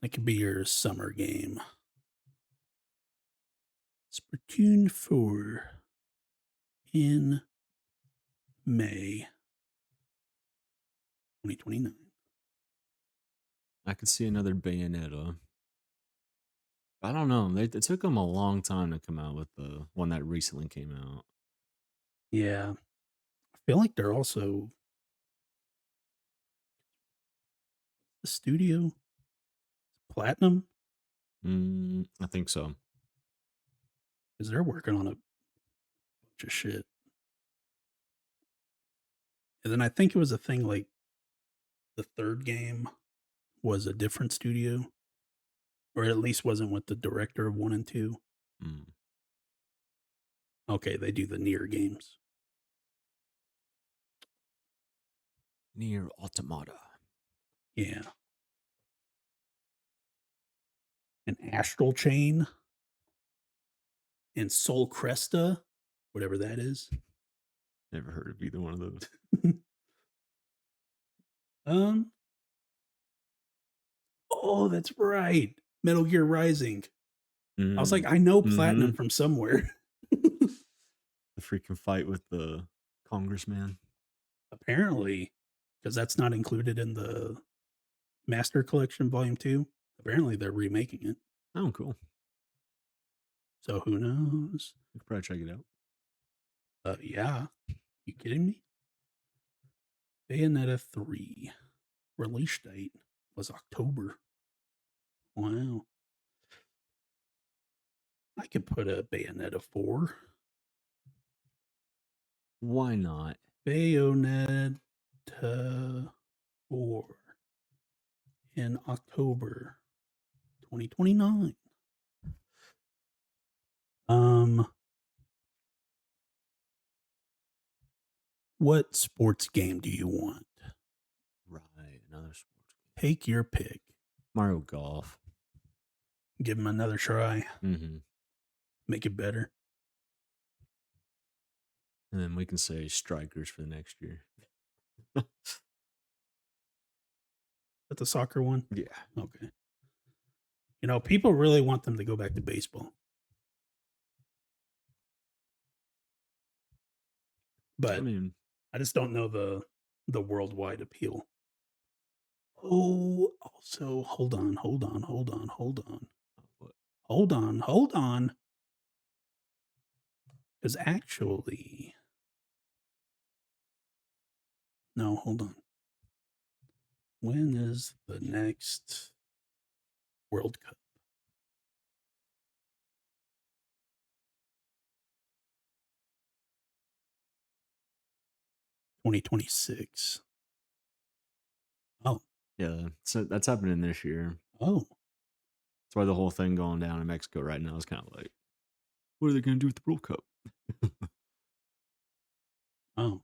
That could be your summer game. Splatoon 4 in May 2029. I could see another Bayonetta. I don't know. It took them a long time to come out with the one that recently came out. Yeah. I feel like they're also the studio Platinum I think so. because they're working on a bunch of shit. And then I think it was a thing like the third game was a different studio, or at least wasn't with the director of 1 and 2. Mm. Okay, they do the Nier games. Nier Automata. Yeah. And Astral Chain and Soul Cresta, whatever that is. Never heard of either one of those. Oh, that's right. Metal Gear Rising. I was like, Mm. I know Platinum from somewhere. The freaking fight with the congressman. Apparently, because that's not included in the Master Collection Volume 2. Apparently, they're remaking it. Oh, cool. So who knows? We could probably check it out. Yeah. You kidding me? Bayonetta 3 release date was October. Wow. I could put a Bayonetta 4. Why not? Bayonetta 4 in October 2029. What sports game do you want? Right, another sports game. Take your pick. Mario Golf. Give them another try. Mm-hmm. Make it better. And then we can say strikers for the next year. That's the soccer one? Yeah. Okay. You know, people really want them to go back to baseball. I but mean, I just don't know the worldwide appeal. Oh, also, what- hold on, because actually no, hold on. When is the next World Cup? 2026. Oh, yeah, so that's happening this year. oh, That's why the whole thing going down in Mexico right now is kind of like, what are they going to do with the World Cup? oh,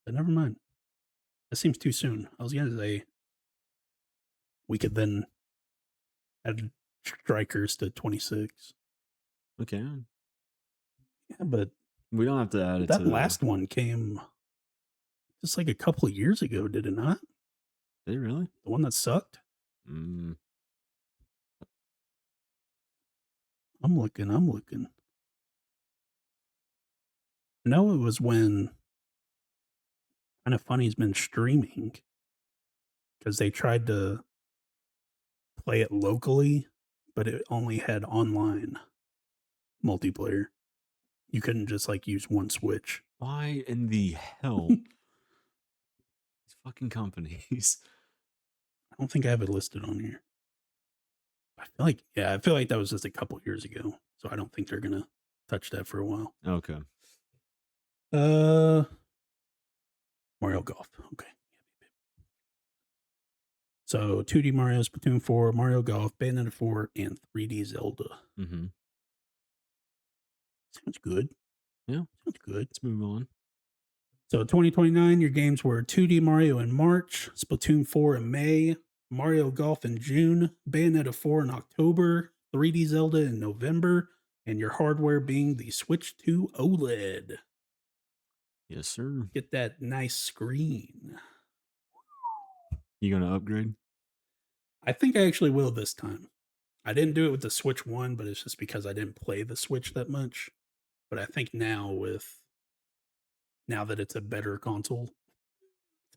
but never mind. That seems too soon. I was gonna say we could then add strikers to 26. Okay, Yeah, but we don't have to add it that to. last one came just like a couple of years ago, did it not? Did it really? The one that sucked? Mm, I'm looking. No, it was when Kind of Funny's been streaming because they tried to play it locally, but it only had online multiplayer. You couldn't just like use one Switch. why in the hell these fucking companies? I don't think I have it listed on here. I feel like that was just a couple years ago. So I don't think they're gonna touch that for a while. Okay, Uh Mario Golf. Okay. So 2D Mario, Splatoon 4, Mario Golf, Bayonetta 4, and 3D Zelda. mm-hmm. Sounds good. Yeah, Sounds good. let's move on. So 2029, your games were 2D Mario in March, Splatoon 4 in May, Mario Golf in June, Bayonetta 4 in October, 3D Zelda in November, and your hardware being the Switch 2 OLED. Yes, sir. Get that nice screen. You gonna upgrade? I think I actually will this time. I didn't do it with the Switch 1, but it's just because I didn't play the Switch that much. But I think now that it's a better console,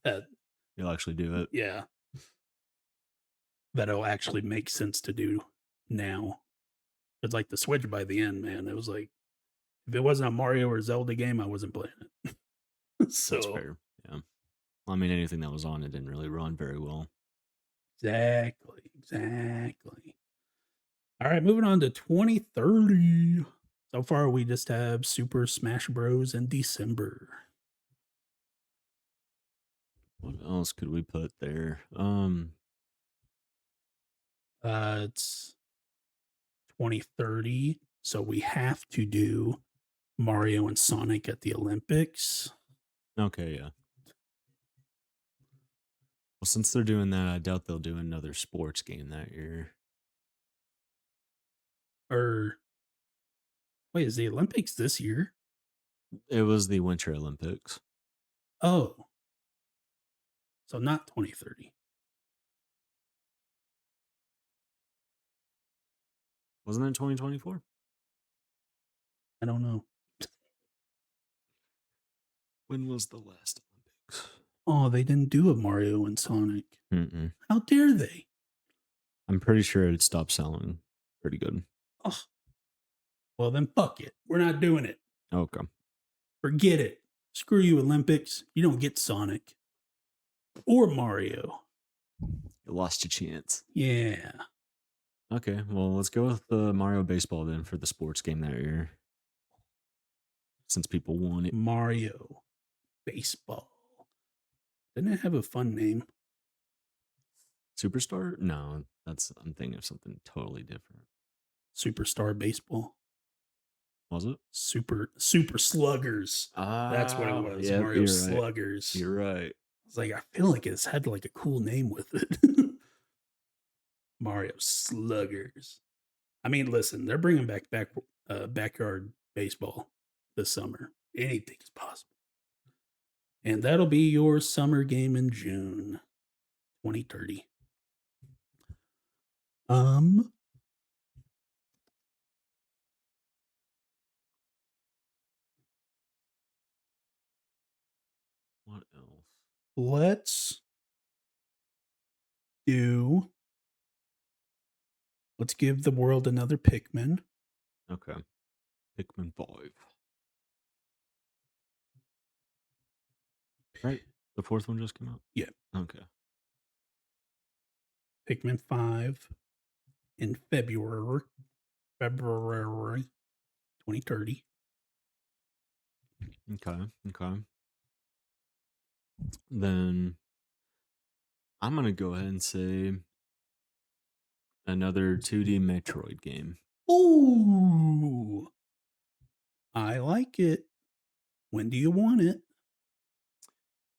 that You'll actually do it. yeah, that'll actually make sense to do now. It's like the Switch by the end, man. It was like if it wasn't a Mario or Zelda game, I wasn't playing it. That's So fair. Yeah. I mean, anything that was on it didn't really run very well. exactly. All right, moving on to 2030. So far, we just have Super Smash Bros. In December. What else could we put there? It's 2030, so we have to do Mario and Sonic at the Olympics. Okay, yeah. Well, since they're doing that, I doubt they'll do another sports game that year. Or wait, is the Olympics this year? It was the Winter Olympics. Oh, so not 2030. Wasn't it 2024? I don't know. When was the last Olympics? Oh, they didn't do a Mario and Sonic. Mm-mm. How dare they? I'm pretty sure it stopped selling pretty good. Oh, well, then fuck it. We're not doing it. Okay. Forget it. Screw you, Olympics. You don't get Sonic or Mario. You lost your chance. Yeah. Okay, well, let's go with the Mario Baseball then for the sports game that year. Since people want it. Mario Baseball. Didn't it have a fun name? Superstar? No, I'm thinking of something totally different. Superstar Baseball. Was it? Super Sluggers. That's what it was. Yep, Mario you're right. Sluggers. You're right. I was like, I feel like it's had like a cool name with it. Mario Sluggers. I mean, listen, they're bringing back backyard baseball this summer. Anything is possible. And that'll be your summer game in June 2030. Um, What else? Let's do. Let's give the world another Pikmin. Okay. Pikmin 5. Right? The fourth one just came out? Yeah. Okay. Pikmin 5 in February 2030. Okay. Okay. Then I'm going to go ahead and say another 2D Metroid game. Ooh, I like it. When do you want it?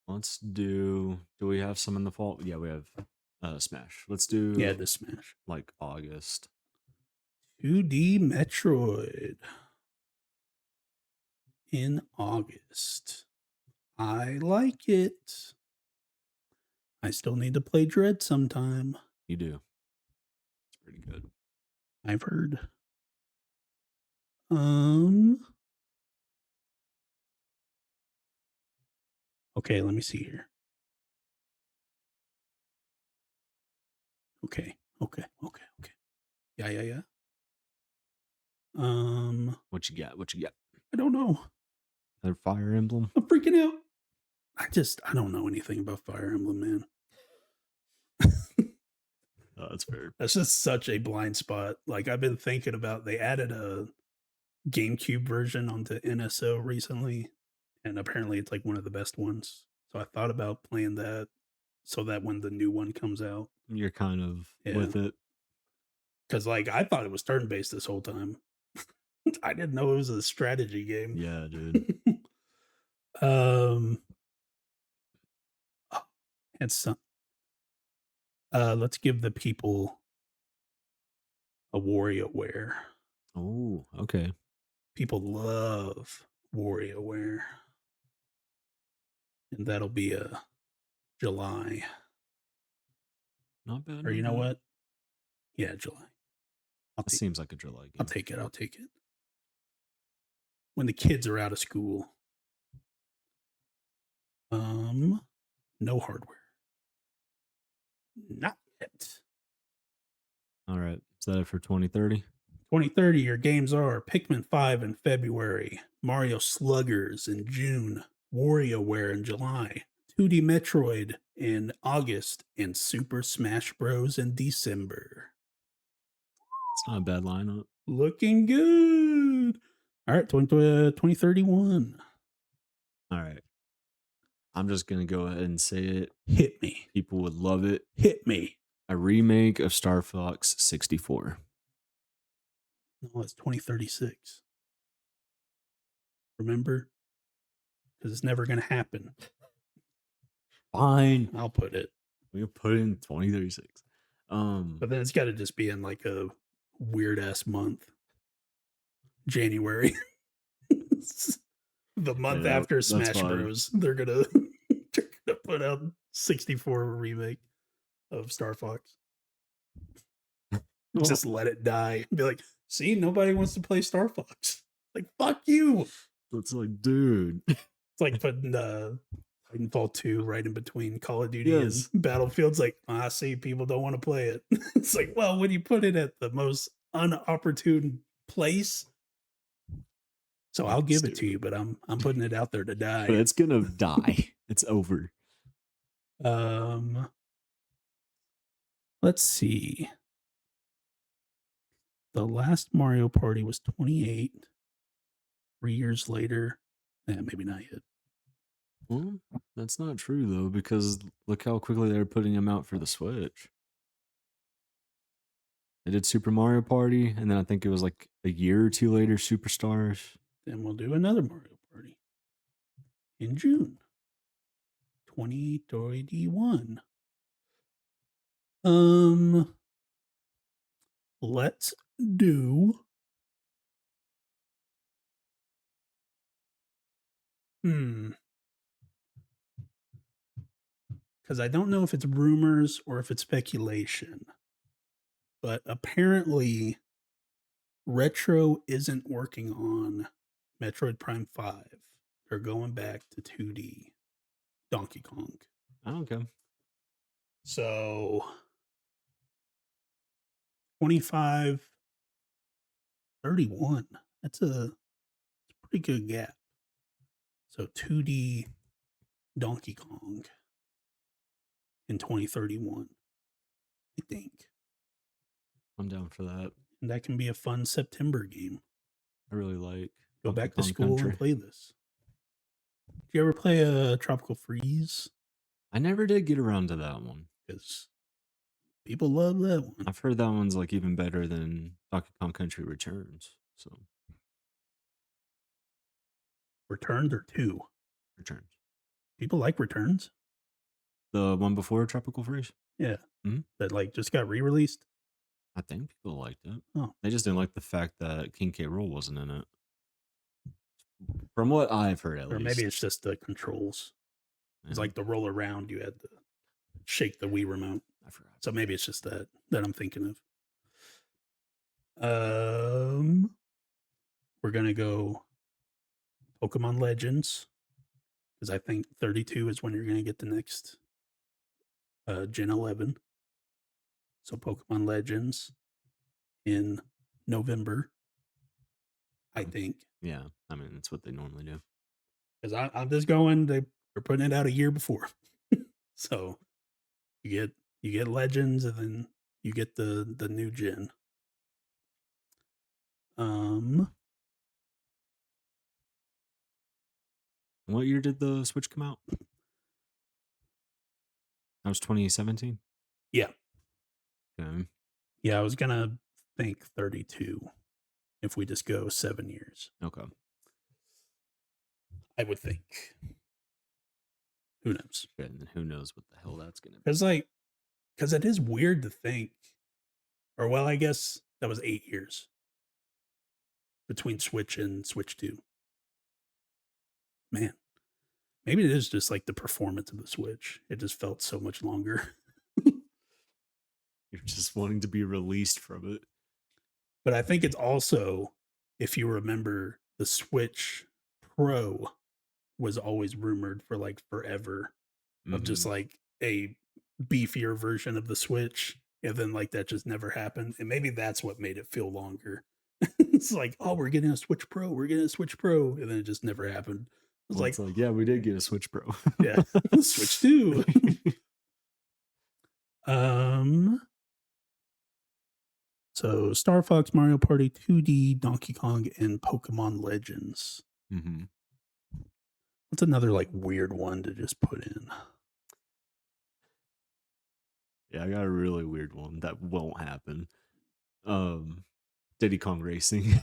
Let's do we have some in the fall? Yeah, we have Smash. Let's Yeah, do the Smash. like August. 2D Metroid in August. I like it. I still need to play Dread sometime. You do. It's pretty good. I've heard. Okay, let me see here. Okay. Yeah. What you got? What you got? I don't know. Another Fire Emblem? I'm freaking out. I don't know anything about Fire Emblem, man. Oh, that's fair. That's just such a blind spot. Like I've been thinking about they added a GameCube version onto NSO recently, and apparently it's like one of the best ones. So I thought about playing that so that when the new one comes out, You're kind of yeah. with it. Because like I thought it was turn based this whole time. I didn't know it was a strategy game. Yeah, dude. Oh, it's some. Let's give the people a WarioWare. Oh, okay. People love WarioWare, and that'll be a July. Not bad. Or Not you know bad. what? Yeah, July. It seems like a July game. I'll take it. When the kids are out of school. No hardware. Not yet. All right. Is that it for 2030? 2030, your games are Pikmin 5 in February, Mario Sluggers in June, WarioWare in July, 2D Metroid in August, and Super Smash Bros. In December. It's not a bad lineup. Looking good. All right, 2031. All right. I'm just going to go ahead and say it. Hit me. People would love it. Hit me. A remake of Star Fox 64. No, it's 2036. Remember? Because it's never going to happen. Fine. I'll put it. We'll put it in 2036. But then it's got to just be in like a weird ass month. January. The month after Smash Bros. They're gonna put out 64 remake of Star Fox. Just let it die. Be like, see, nobody wants to play Star Fox. Like, fuck you. It's like, dude. It's like putting Titanfall 2 right in between Call of Duty and Battlefield's like, I see people don't want to play it. It's like, well, when you put it at the most unopportune place. So I'll give it to you, but I'm putting it out there to die. But it's gonna die. It's over. Let's see. The last Mario Party was 28. 3 years later. Maybe not yet. Well, that's not true though, because look how quickly they're putting them out for the Switch. They did Super Mario Party, and then I think it was like a year or two later, Superstars. Then we'll do another Mario Party in June 2021. Let's do. Because I don't know if it's rumors or if it's speculation, but apparently Retro isn't working on Metroid Prime 5. They're going back to 2D. Donkey Kong. Oh, okay. So 25, 31. That's a pretty good gap. So 2D Donkey Kong in 2031, I think. I'm down for that. And that can be a fun September game. I really like Go Donkey back to Kong school Country. and play this. Did you ever play a Tropical Freeze? I never did get around to that one. Because people love that one. I've heard that one's like even better than Donkey Kong Country Returns. So Returns or 2? Returns. People like Returns. The one before Tropical Freeze? Yeah. Mhm. That like just got re-released. I think people liked it. Oh. They just didn't like the fact that King K. Rool wasn't in it. From what I've heard, at Or least. maybe it's just the controls. It's like the roll around, you had to shake the Wii remote. I forgot. So maybe it's just that I'm thinking of. We're gonna go Pokemon Legends, because I think 32 is when you're gonna get the next Gen 11. So Pokemon Legends in November, I think. Yeah, I mean that's what they normally do. Because I'm just going, they're putting it out a year before. So you get Legends, and then you get the new gen. What year did the Switch come out? That was 2017? Yeah. Okay. Yeah, I was gonna think 32 if we just go 7 years. Okay. I would think. Who knows? Yeah, and then who knows what the hell that's gonna be. Because it is weird to think, or well, I guess that was 8 years between Switch and Switch 2. Man, maybe it is just like the performance of the Switch. It just felt so much longer. You're just wanting to be released from it. But I think it's also, if you remember, the Switch Pro was always rumored for like forever of just like a beefier version of the Switch. And then like that just never happened. And maybe that's what made it feel longer. It's like, oh, we're getting a Switch Pro. We're getting a Switch Pro. And then it just never happened. It was It's like, yeah, we did get a Switch Pro. yeah, Switch 2. So Star Fox, Mario Party, 2D, Donkey Kong, and Pokemon Legends. What's another like weird one to just put in? Yeah, I got a really weird one that won't happen. Diddy Kong Racing.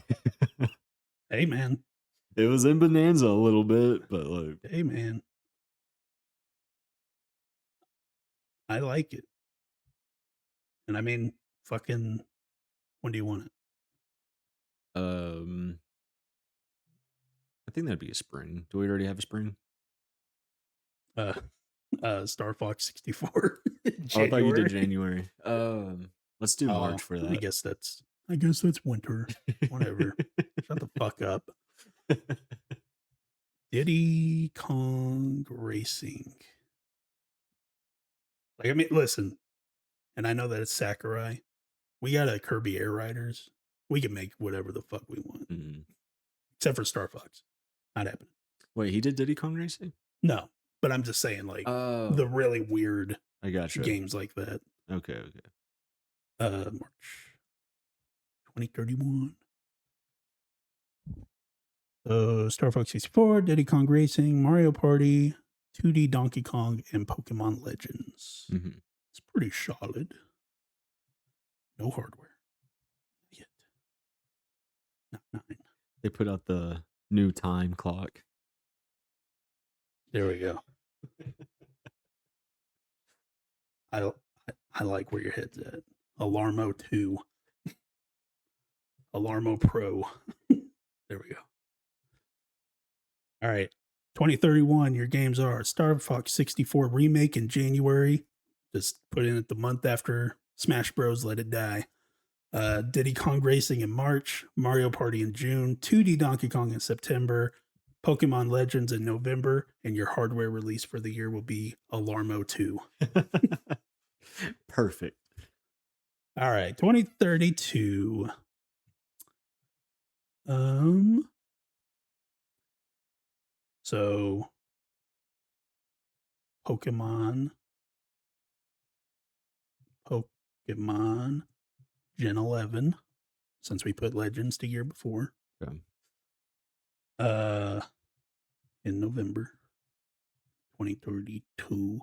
Hey man. It was in Bonanza a little bit, but like, hey man. I like it. And I mean, fucking, when do you want it? I think that'd be a spring. Do we already have a spring? Star Fox 64. Oh, I thought you did January. Let's do March for that. I guess that's winter. Whatever. Shut the fuck up. Diddy Kong Racing. Like, I mean, listen, and I know that it's Sakurai. We got a Kirby Air Riders. We can make whatever the fuck we want. Except for Star Fox. Not happening. Wait, he did Diddy Kong Racing? No, but I'm just saying, like, the really weird I got you. games like that. Okay. March 2031. Star Fox 64, Diddy Kong Racing, Mario Party, 2D Donkey Kong, and Pokemon Legends. It's pretty solid. No hardware yet. Not 9. They put out the new time clock. There we go. I like where your head's at. Alarmo 2. Alarmo Pro. There we go. All right. 2031, your games are Star Fox 64 Remake in January. Just put in it the month after Smash Bros. Let It Die. Diddy Kong Racing in March. Mario Party in June. 2D Donkey Kong in September. Pokemon Legends in November, and your hardware release for the year will be Alarmo 2. Perfect. All right, 2032. So Pokemon Gen 11, since we put Legends the year before. Okay. In November 2032.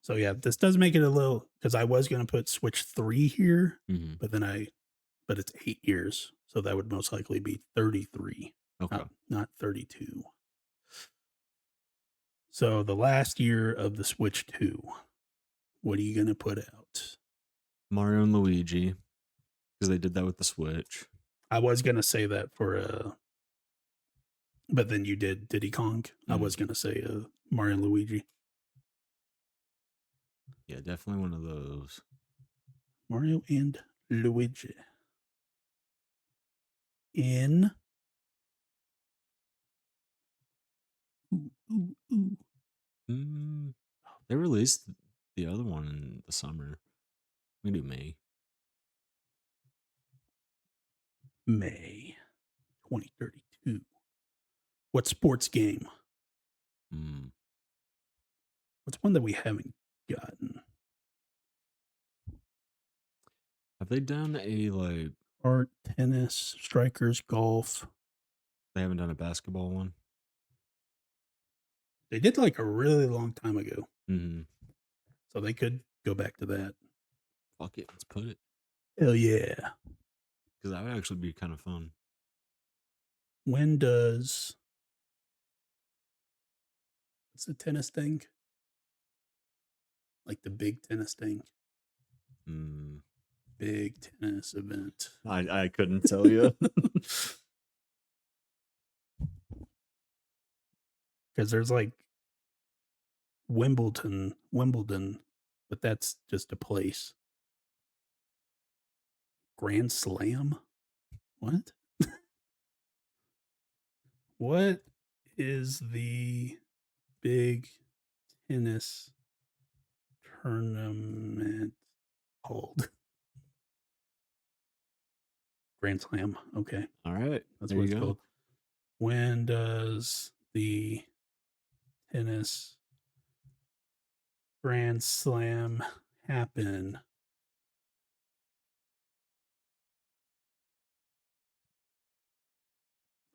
So yeah, this does make it a little, because I was gonna put Switch 3 here, Mhm. but it's 8 years, so that would most likely be 33, Okay. not 32. So the last year of the Switch 2, what are you gonna put out? Mario and Luigi, because they did that with the Switch. I was gonna say that for but then you did Diddy Kong. I was gonna say Mario and Luigi. Yeah, definitely one of those. Mario and Luigi. In ooh. They released the other one in the summer. We do May. May 2032. What sports game? What's one that we haven't gotten? Have they done a like? Art, tennis, strikers, golf. They haven't done a basketball one. They did like a really long time ago, Mm-hmm. so they could go back to that. Fuck it, let's put it. Hell yeah! Because that would actually be kind of fun. When does what's the tennis thing? Like the big tennis thing? Big tennis event. I couldn't tell you. Because there's like Wimbledon, but that's just a place. Grand Slam? What? What is the big tennis tournament called? Grand Slam. Okay. All right. That's there what you it's go. called. When does the tennis Grand Slam happen?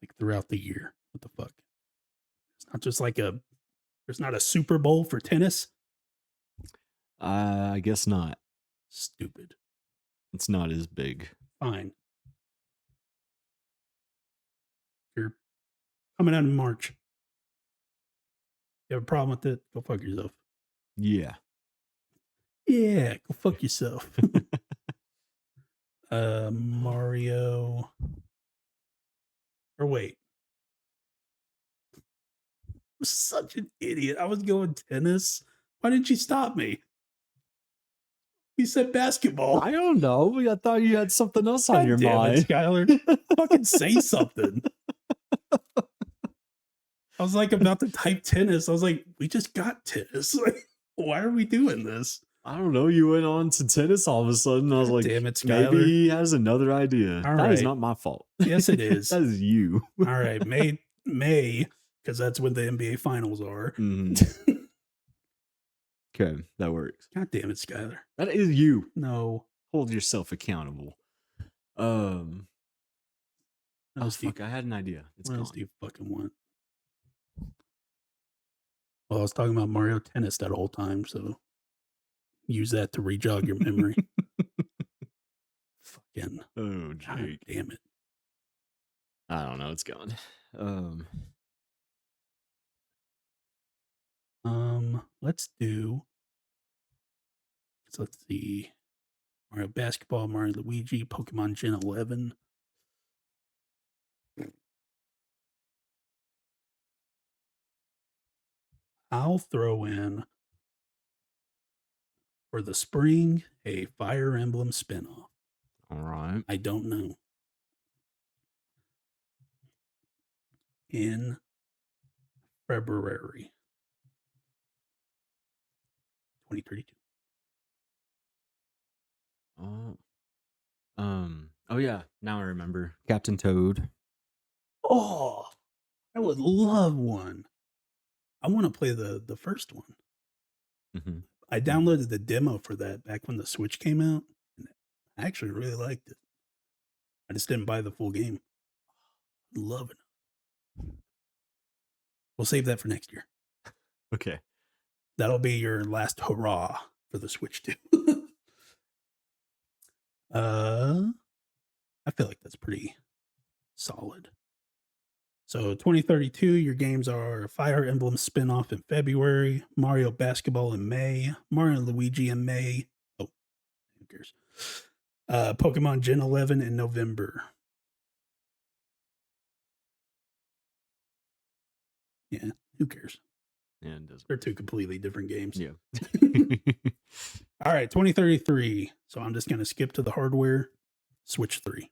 Like throughout the year. What the fuck? It's not just like there's not a Super Bowl for tennis? I guess not. Stupid. It's not as big. Fine. You're coming out in March. You have a problem with it? Go fuck yourself. Yeah. Yeah, go fuck yourself. Mario. Or wait. I'm such an idiot. I was going tennis. Why didn't you stop me? You said basketball. I don't know. I thought you had something else on God your damn mind. it, Skylar. Fucking say something. I was like about to type tennis. I was like, we just got tennis. Like, why are we doing this? I don't know. You went on to tennis all of a sudden. I was like, Damn it, Skylar. maybe he has another idea. All that is right. not my fault. Yes, it is. That is you. All right. May, because that's when the NBA finals are. Okay, that works. God damn it, Skylar. That is you. No. Hold yourself accountable. Oh fuck, I had an idea. It's what gone. else do you fucking want? Well, I was talking about Mario Tennis that whole time, so use that to re-jog your memory. Fucking. Oh, God Jake. damn it. I don't know. It's gone. Let's do. So let's see. Mario Basketball, Mario Luigi, Pokemon Gen 11. I'll throw in for the spring a Fire Emblem spinoff. All right. I don't know. In February 2032. Oh. Oh yeah. Now I remember. Captain Toad. Oh, I would love one. I want to play the first one. Mm-hmm. I downloaded the demo for that back when the Switch came out, and I actually really liked it. I just didn't buy the full game. Love it. We'll save that for next year. Okay. That'll be your last hurrah for the Switch 2. I feel like that's pretty solid. So 2032, your games are Fire Emblem spinoff in February, Mario Basketball in May, Mario and Luigi in May. Oh, who cares? Pokemon Gen 11 in November. Yeah, who cares? Yeah, it doesn't. They're two completely different games. Yeah. All right, 2033. So I'm just going to skip to the hardware. Switch 3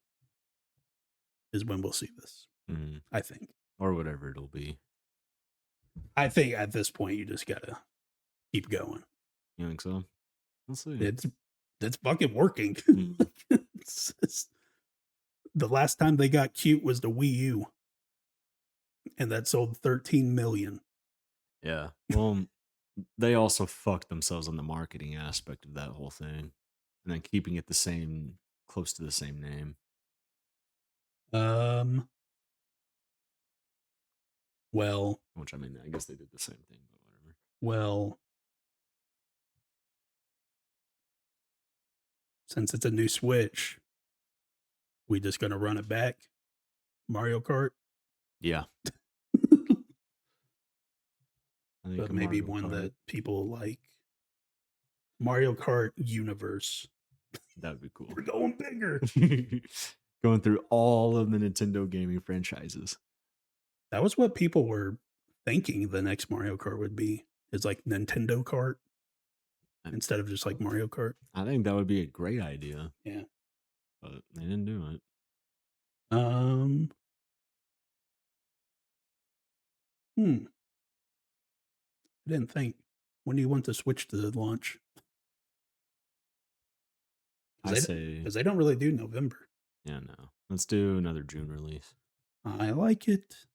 is when we'll see this, I think. Or whatever it'll be. I think at this point, you just got to keep going. You think so? We'll see. It's fucking working. Mm. The last time they got cute was the Wii U, and that sold 13 million. Yeah. Well, they also fucked themselves on the marketing aspect of that whole thing, and then keeping it the same, close to the same name. Well, Which I mean, I guess they did the same thing, but whatever. well, since it's a new Switch, we just gonna run it back. Mario Kart. Yeah. But maybe Mario one Kart. that people like. Mario Kart Universe. That would be cool. We're going bigger. Going through all of the Nintendo gaming franchises. That was what people were thinking the next Mario Kart would be. It's like Nintendo Kart instead of just like Mario Kart. I think that would be a great idea. Yeah. But they didn't do it. I didn't think. When do you want the Switch to launch? Because they don't really do November. Yeah, no. Let's do another June release. I like it.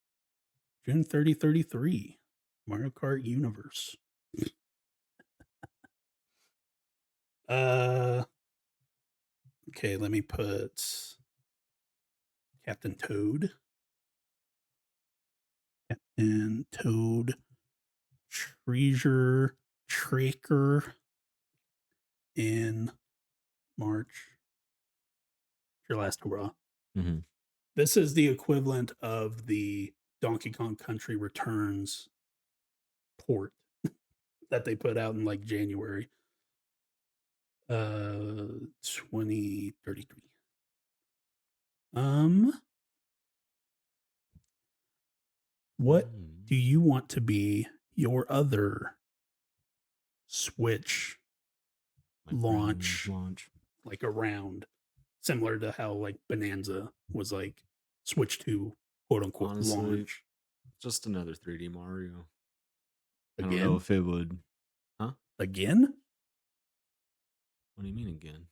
June 33. Mario Kart Universe. Okay, let me put Captain Toad. Captain Toad Treasure Tracker in March. Your last hurrah. Mm-hmm. This is the equivalent of the Donkey Kong Country Returns port that they put out in like January 2033. What do you want to be your other Switch launch like around, similar to how like Bonanza was like Switch 2 quote unquote Honestly, launch? Just another 3D Mario. Again? I don't know if it would. Huh? Again? What do you mean again?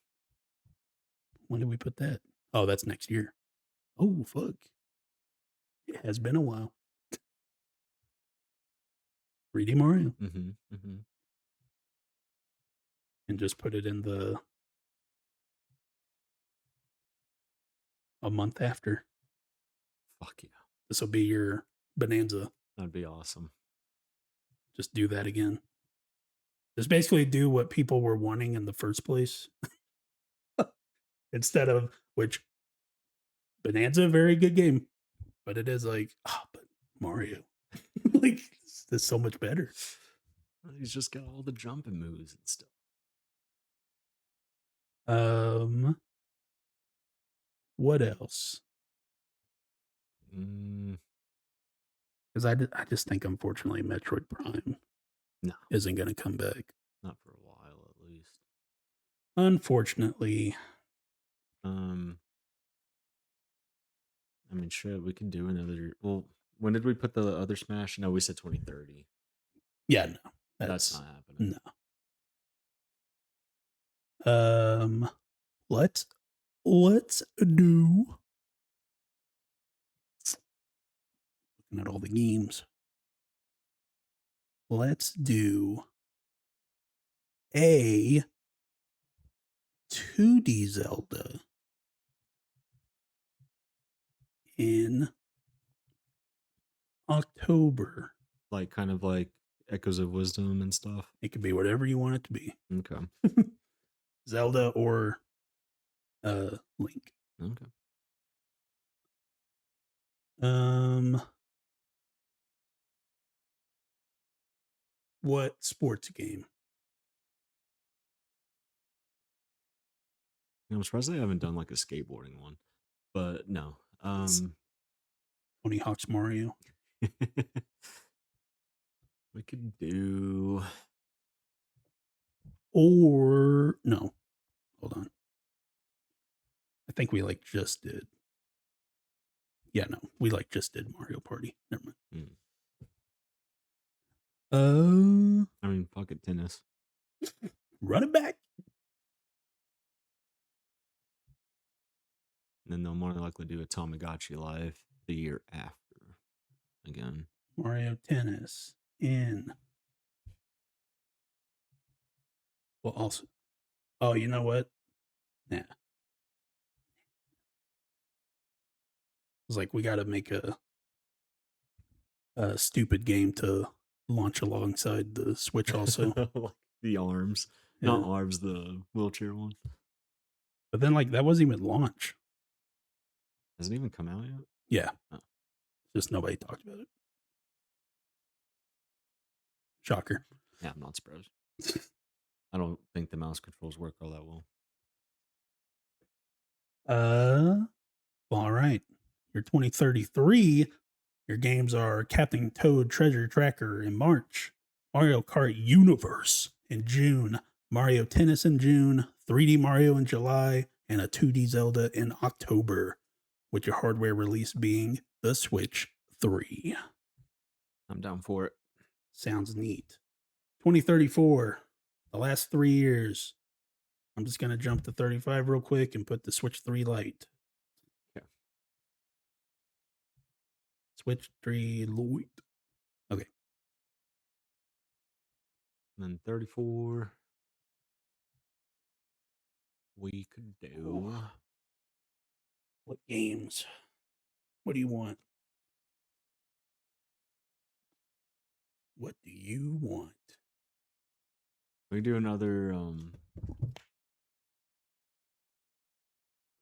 When did we put that? Oh, that's next year. Oh, fuck. It has been a while. 3D Mario. And just put it in a month after. Fuck yeah. This will be your Bonanza. That'd be awesome. Just do that again. Just basically do what people were wanting in the first place. Instead of, which Bonanza, very good game. But it is like, but Mario. Like, it's so much better. He's just got all the jumping moves and stuff. What else? Because I just think, unfortunately, Metroid Prime isn't going to come back. Not for a while, at least. Unfortunately. Um, I mean, shit, we can do another. Well, when did we put the other Smash? No, we said 2030. Yeah, no, That's that's not happening. no. Um, let's do. Looking at all the games. Let's do a 2D Zelda in October. Like, kind of like Echoes of Wisdom and stuff. It could be whatever you want it to be. Okay. Zelda or Link. Okay. What sports game? I'm surprised they haven't done like a skateboarding one, but no. It's Tony Hawk's Mario. We could do. Or no, hold on. I think we like just did. Yeah, no, we like just did Mario Party. Never mind. I mean, pocket tennis. Run it back. And then they'll more than likely do a Tamagotchi Live the year after. Again. Mario Tennis in. Well, also. Oh, you know what? Nah. It's like we got to make a stupid game to launch alongside the Switch also. Like the arms. Yeah. Not arms, the wheelchair one. But then, like, that wasn't even launch. Has it even come out yet? Yeah. Oh. Just nobody talked about it. Shocker. Yeah, I'm not surprised. I don't think the mouse controls work all that well. All right. Your 2033, your games are Captain Toad Treasure Tracker in March, Mario Kart Universe in June, Mario Tennis in June, 3D Mario in July, and a 2D Zelda in October, with your hardware release being the Switch 3. I'm down for it. Sounds neat. 2034, the last 3 years. I'm just going to jump to 35 real quick and put the Switch 3 Lite. Okay. Switch 3 Lite. Okay. And then 34. We could do. What games? What do you want? What do you want? We could do another.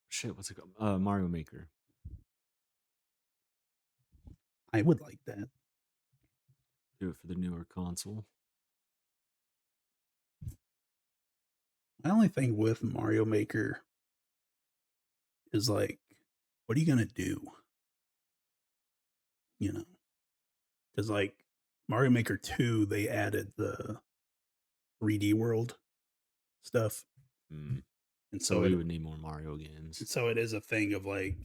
Shit, what's it called? Mario Maker. I would like that. Do it for the newer console. My only thing with Mario Maker is like, what are you gonna do? You know, because like Mario Maker 2, they added the 3D world stuff, and So we would need more Mario games. So it is a thing of like,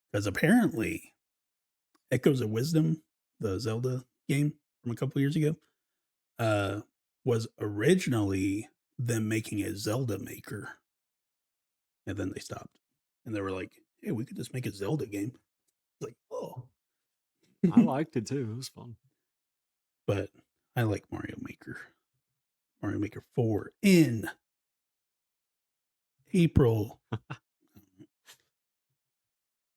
because apparently, Echoes of Wisdom, the Zelda game from a couple years ago, was originally them making a Zelda maker, and then they stopped, and they were like, "Hey, we could just make a Zelda game." It's like, oh, I liked it too. It was fun. But I like Mario Maker. Mario Maker 4 in April.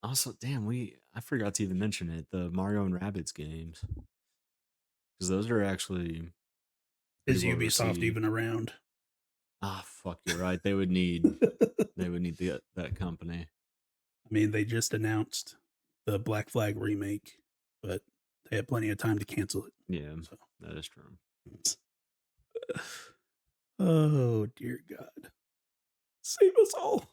Also, damn, I forgot to even mention it. The Mario and Rabbids games, because those are actually. Is well Ubisoft received. even around? Ah, fuck, you're right. They would need that company. I mean, they just announced the Black Flag remake, but they had plenty of time to cancel it. Yeah, so. That is true. Oh dear God, save us all.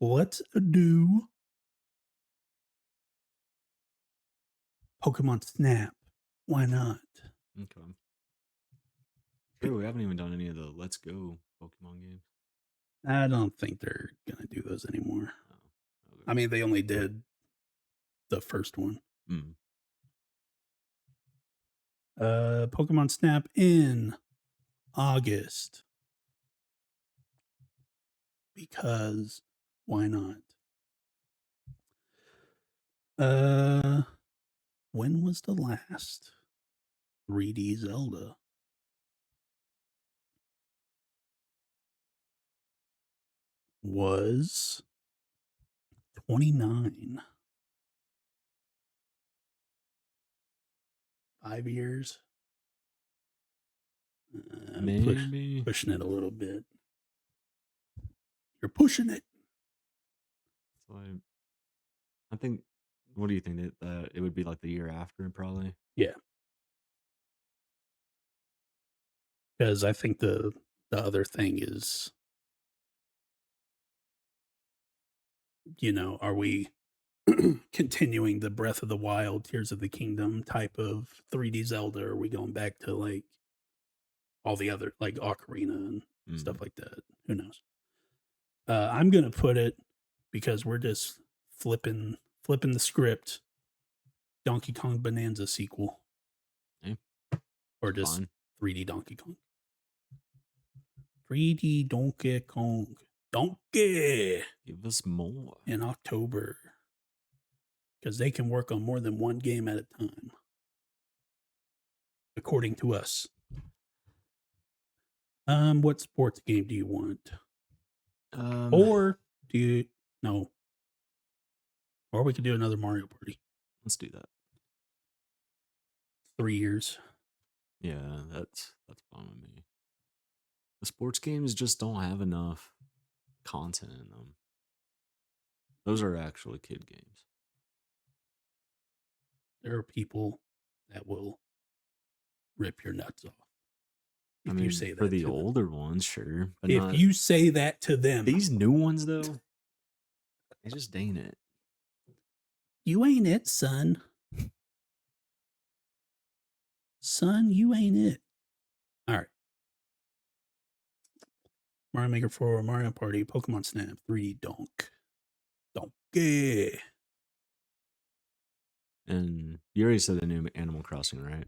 Let's do Pokemon Snap. Why not? Okay. Bro, we haven't even done any of the Let's Go Pokemon games. I don't think they're gonna do those anymore. Oh, okay. I mean, they only did the first one. Mm. Pokemon Snap in August. Because why not? When was the last 3D Zelda? Was 29. 5 years? Maybe. Pushing it a little bit. You're pushing it. So I think, what do you think? That it would be like the year after, probably? Yeah. Because I think the other thing is, are we continuing the Breath of the Wild, Tears of the Kingdom type of 3D Zelda? Or are we going back to like all the other, like Ocarina and stuff like that? Who knows? I'm gonna put it because we're just flipping the script. Donkey Kong Bonanza sequel, Yeah, or just fine. 3D Donkey Kong. 3D Donkey Kong. Donkey! Give us more. In October. Because they can work on more than one game at a time. According to us. What sports game do you want? Or do you... No. Or we could do another Mario Party. Let's do that. 3 years. Yeah, that's fine with me. The sports games just don't have enough content in them. Those are actually kid games. There are people that will rip your nuts off. If you say that for the older ones, sure. But if you say that to them. These new ones, though, they just ain't it. You ain't it, son. Son, you ain't it. All right. Mario Maker 4, Mario Party, Pokemon Snap, 3D Donkey. And you already said the new Animal Crossing, right?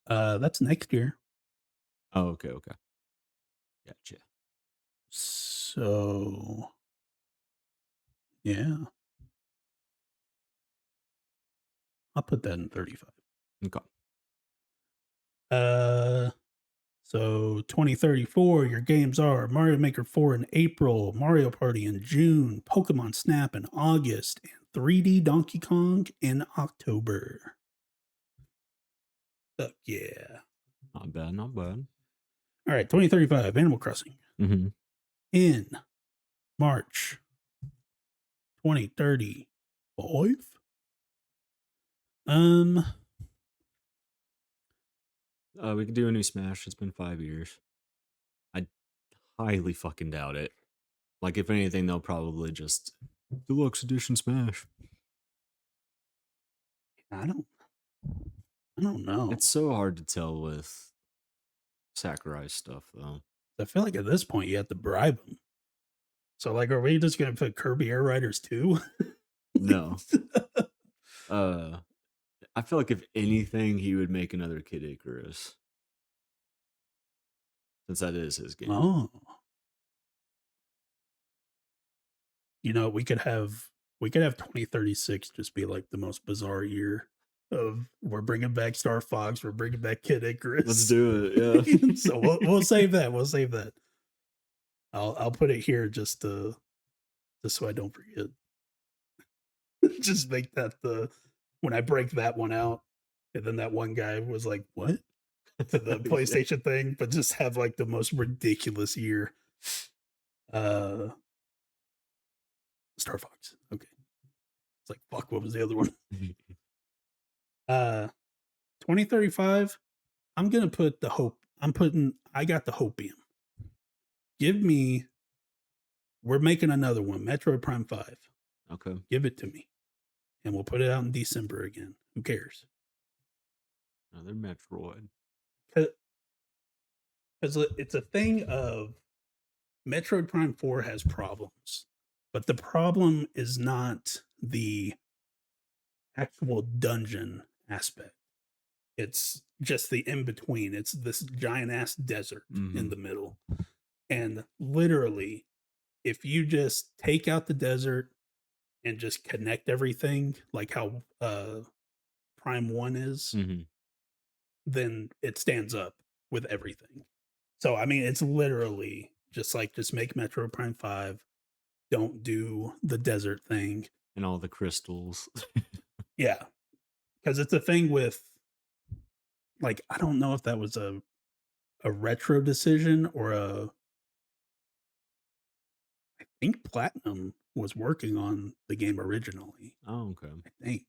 That's next year. Oh, okay. Gotcha. So, yeah. I'll put that in 35. Okay. So 2034, your games are Mario Maker 4 in April, Mario Party in June, Pokemon Snap in August, and 3D Donkey Kong in October. Fuck yeah. Not bad. All right, 2035, Animal Crossing. Mm-hmm. In March 2035. We could do a new Smash. It's been 5 years. I highly fucking doubt it. Like, if anything, they'll probably just Deluxe Edition Smash. I don't know. It's so hard to tell with Sakurai's stuff, though. I feel like at this point you have to bribe them. So, like, are we just gonna put Kirby Air Riders 2? No. I feel like if anything, he would make another Kid Icarus, since that is his game. Oh, we could have 2036 just be like the most bizarre year of we're bringing back Star Fox, we're bringing back Kid Icarus. Let's do it. Yeah. So we'll save that. We'll save that. I'll put it here just so I don't forget. Just make that when I break that one out, and then that one guy was like, "What?" to the PlayStation thing, but just have like the most ridiculous year. Star Fox. Okay. It's like, fuck, what was the other one? 2035, I'm gonna put the hope. I got the hopium. We're making another one, Metroid Prime 5. Okay. Give it to me. And we'll put it out in December again. Who cares? Another Metroid. Because it's a thing of Metroid Prime 4 has problems, but the problem is not the actual dungeon aspect. It's just the in between. It's this giant ass desert in Mhm. the middle. And literally, if you just take out the desert and just connect everything like how Prime 1 is, Mhm. then it stands up with everything. So I mean, it's literally just like just make Metro Prime 5, don't do the desert thing. And all the crystals. Yeah, because it's a thing with like I don't know if that was a retro decision or a I think Platinum was working on the game originally, Oh, okay. I think.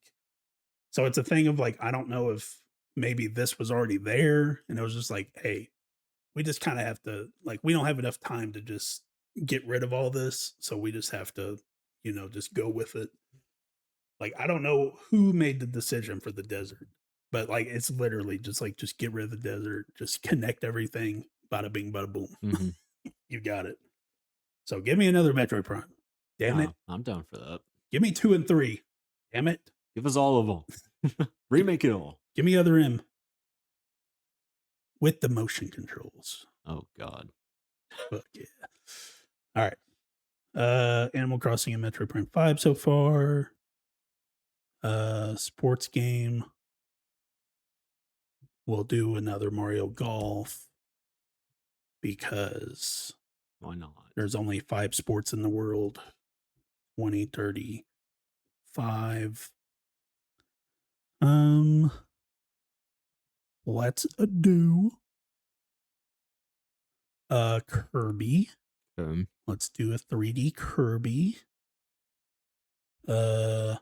So it's a thing of like, I don't know if maybe this was already there and it was just like, hey, we just kind of have to like we don't have enough time to just get rid of all this. So we just have to, just go with it. Like I don't know who made the decision for the desert, but like it's literally just like just get rid of the desert, just connect everything, bada bing, bada boom. Mhm. You got it. So give me another Metroid Prime. Damn it. Nah, I'm down for that. Give me 2 and 3. Damn it. Give us all of them. Remake it all. Give me other M with the motion controls. Oh god. Fuck yeah. All right. Animal Crossing and Metroid Prime 5 so far. Sports game. We'll do another Mario Golf because Why not? there's only 5 sports in the world. 20, 30, 5. Um, let's do Kirby. Let's do a 3D Kirby. Uh,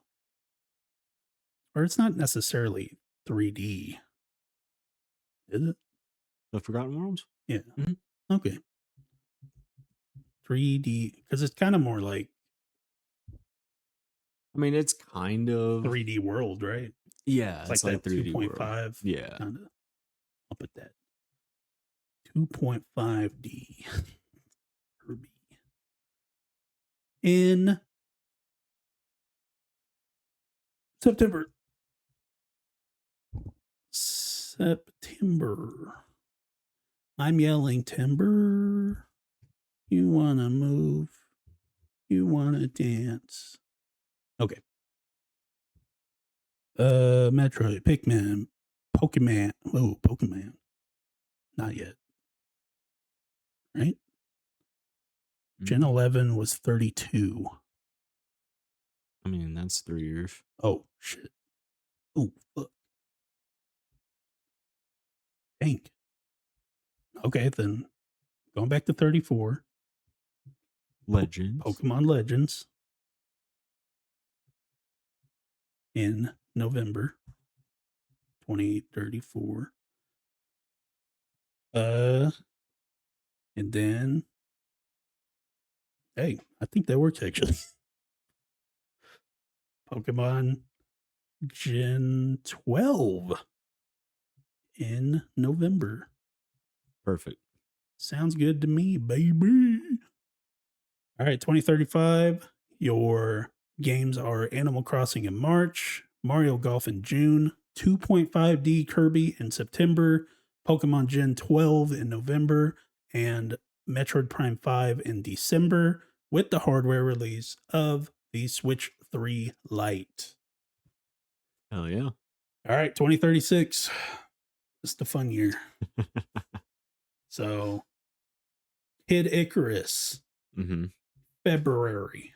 or it's not necessarily 3D, is it? The Forgotten Worlds? Yeah. Mhm. Okay. 3D because it's kind of more like I mean, it's kind of 3D World, right? yeah, It's like it's like that 3D World. 2.5 Yeah. kind of. I'll put that 2.5D Kirby in September. September. I'm yelling timber. You wanna move. You wanna dance. Okay. Metroid, Pikmin, Pokemon. Oh, Pokemon. Not yet. Right? Gen Mhm. 11 was 32. I mean, that's 3 years. Oh, shit. Oh, fuck. Dang. Okay, then going back to 34. Legends. Pokemon Legends in November 2034. Uh, and then, hey, I think that works actually. Pokemon Gen 12 in November. Perfect. Sounds good to me, baby. All right, 2035. Your games are Animal Crossing in March, Mario Golf in June, 2.5D Kirby in September, Pokemon Gen 12 in November, and Metroid Prime 5 in December, with the hardware release of the Switch 3 Lite. Hell yeah. All right, 2036. It's the fun year. So, Kid Icarus, Mhm. February.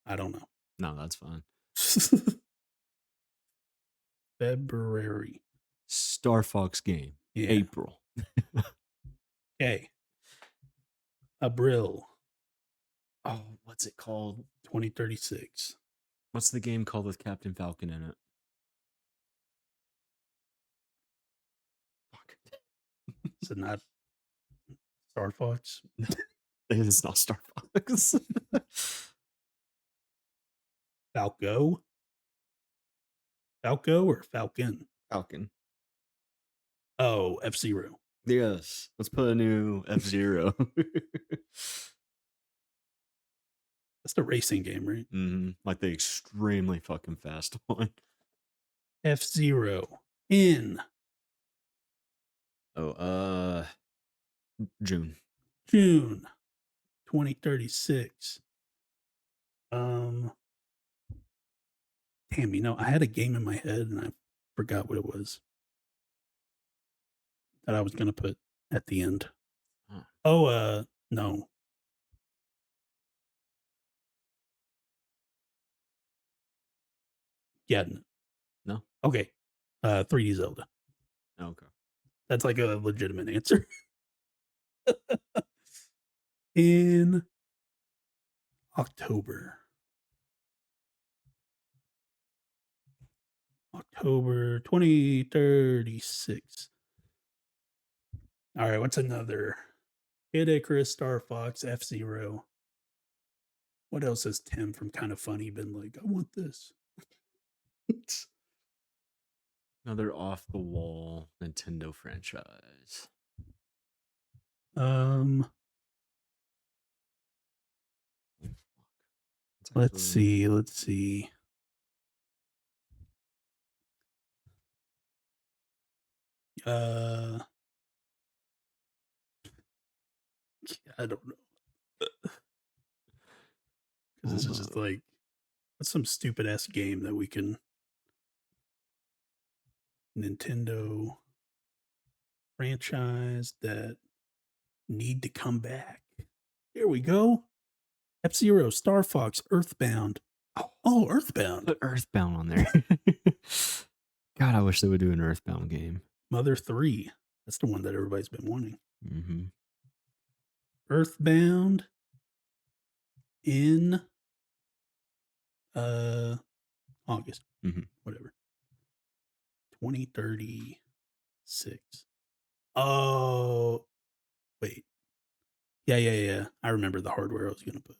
I don't know. No, that's fine. February. Star Fox game. Yeah. April. Okay. Abril Oh, what's it called? 2036. What's the game called with Captain Falcon in it? Fuck. Is it not Star Fox? It's not Star Fox. Falco? Falco or Falcon? Falcon. Oh, F Zero. Yes. Let's put a new F-Zero. That's the racing game, right? Like the extremely fucking fast one. F-Zero in Oh, June. June 2036. Damn, I had a game in my head and I forgot what it was that I was gonna put at the end. Huh. Oh, no. Yeah, No? okay. 3D Zelda. Okay. That's like a legitimate answer. In October. October 2036. All right, what's another? Kid Icarus, Star Fox, F-Zero. What else has Tim from Kind of Funny been like? I want this. Another off the wall Nintendo franchise. Let's see. I don't know. Because this is just like, what's some stupid ass game that we can Nintendo franchise that need to come back. Here we go. F-Zero, Star Fox, Earthbound. Oh, Earthbound. Put Earthbound on there. God, I wish they would do an Earthbound game. Mother 3. That's the one that everybody's been wanting. Mm-hmm. Earthbound in August. Whatever. 2036. Oh, wait. Yeah. I remember the hardware I was going to put.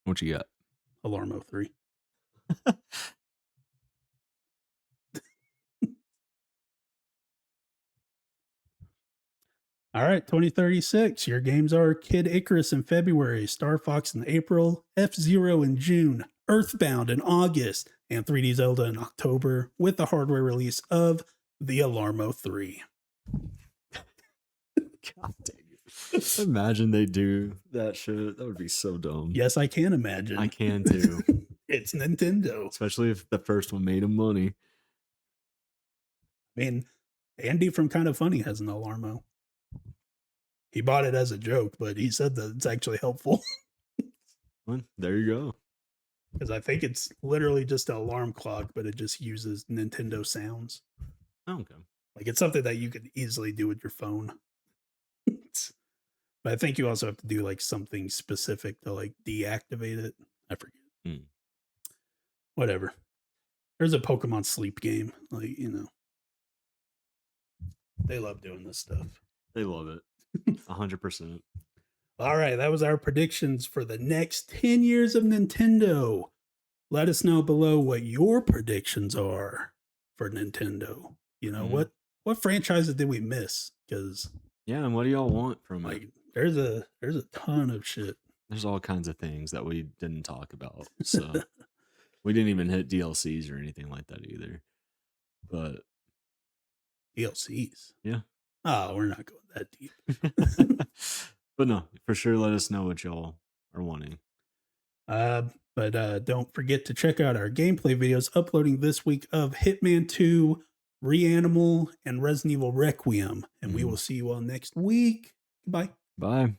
What you got? Alarmo 3. All right, 2036. Your games are Kid Icarus in February, Star Fox in April, F-Zero in June, Earthbound in August, and 3D Zelda in October, with the hardware release of the Alarmo 3. God dang it. Imagine they do that shit. That would be so dumb. Yes, I can imagine. I can too. It's Nintendo. Especially if the first one made them money. I mean, Andy from Kind of Funny has an Alarmo. He bought it as a joke, but he said that it's actually helpful. Well, there you go. Because I think it's literally just an alarm clock, but it just uses Nintendo sounds. Okay. Like it's something that you could easily do with your phone. But I think you also have to do like something specific to like deactivate it. I forget. Whatever. There's a Pokemon sleep game. Like, they love doing this stuff. They love it. 100%. All right, that was our predictions for the next 10 years of Nintendo. Let us know below what your predictions are for Nintendo. What franchises did we miss? Because and what do y'all want from it? There's a ton of shit. There's all kinds of things that we didn't talk about. So we didn't even hit DLCs or anything like that either. But DLCs? Yeah. Oh, we're not going that deep. But no, for sure let us know what y'all are wanting. But don't forget to check out our gameplay videos uploading this week of Hitman 2, Reanimal, and Resident Evil Requiem. And we will see you all next week. Goodbye. Bye.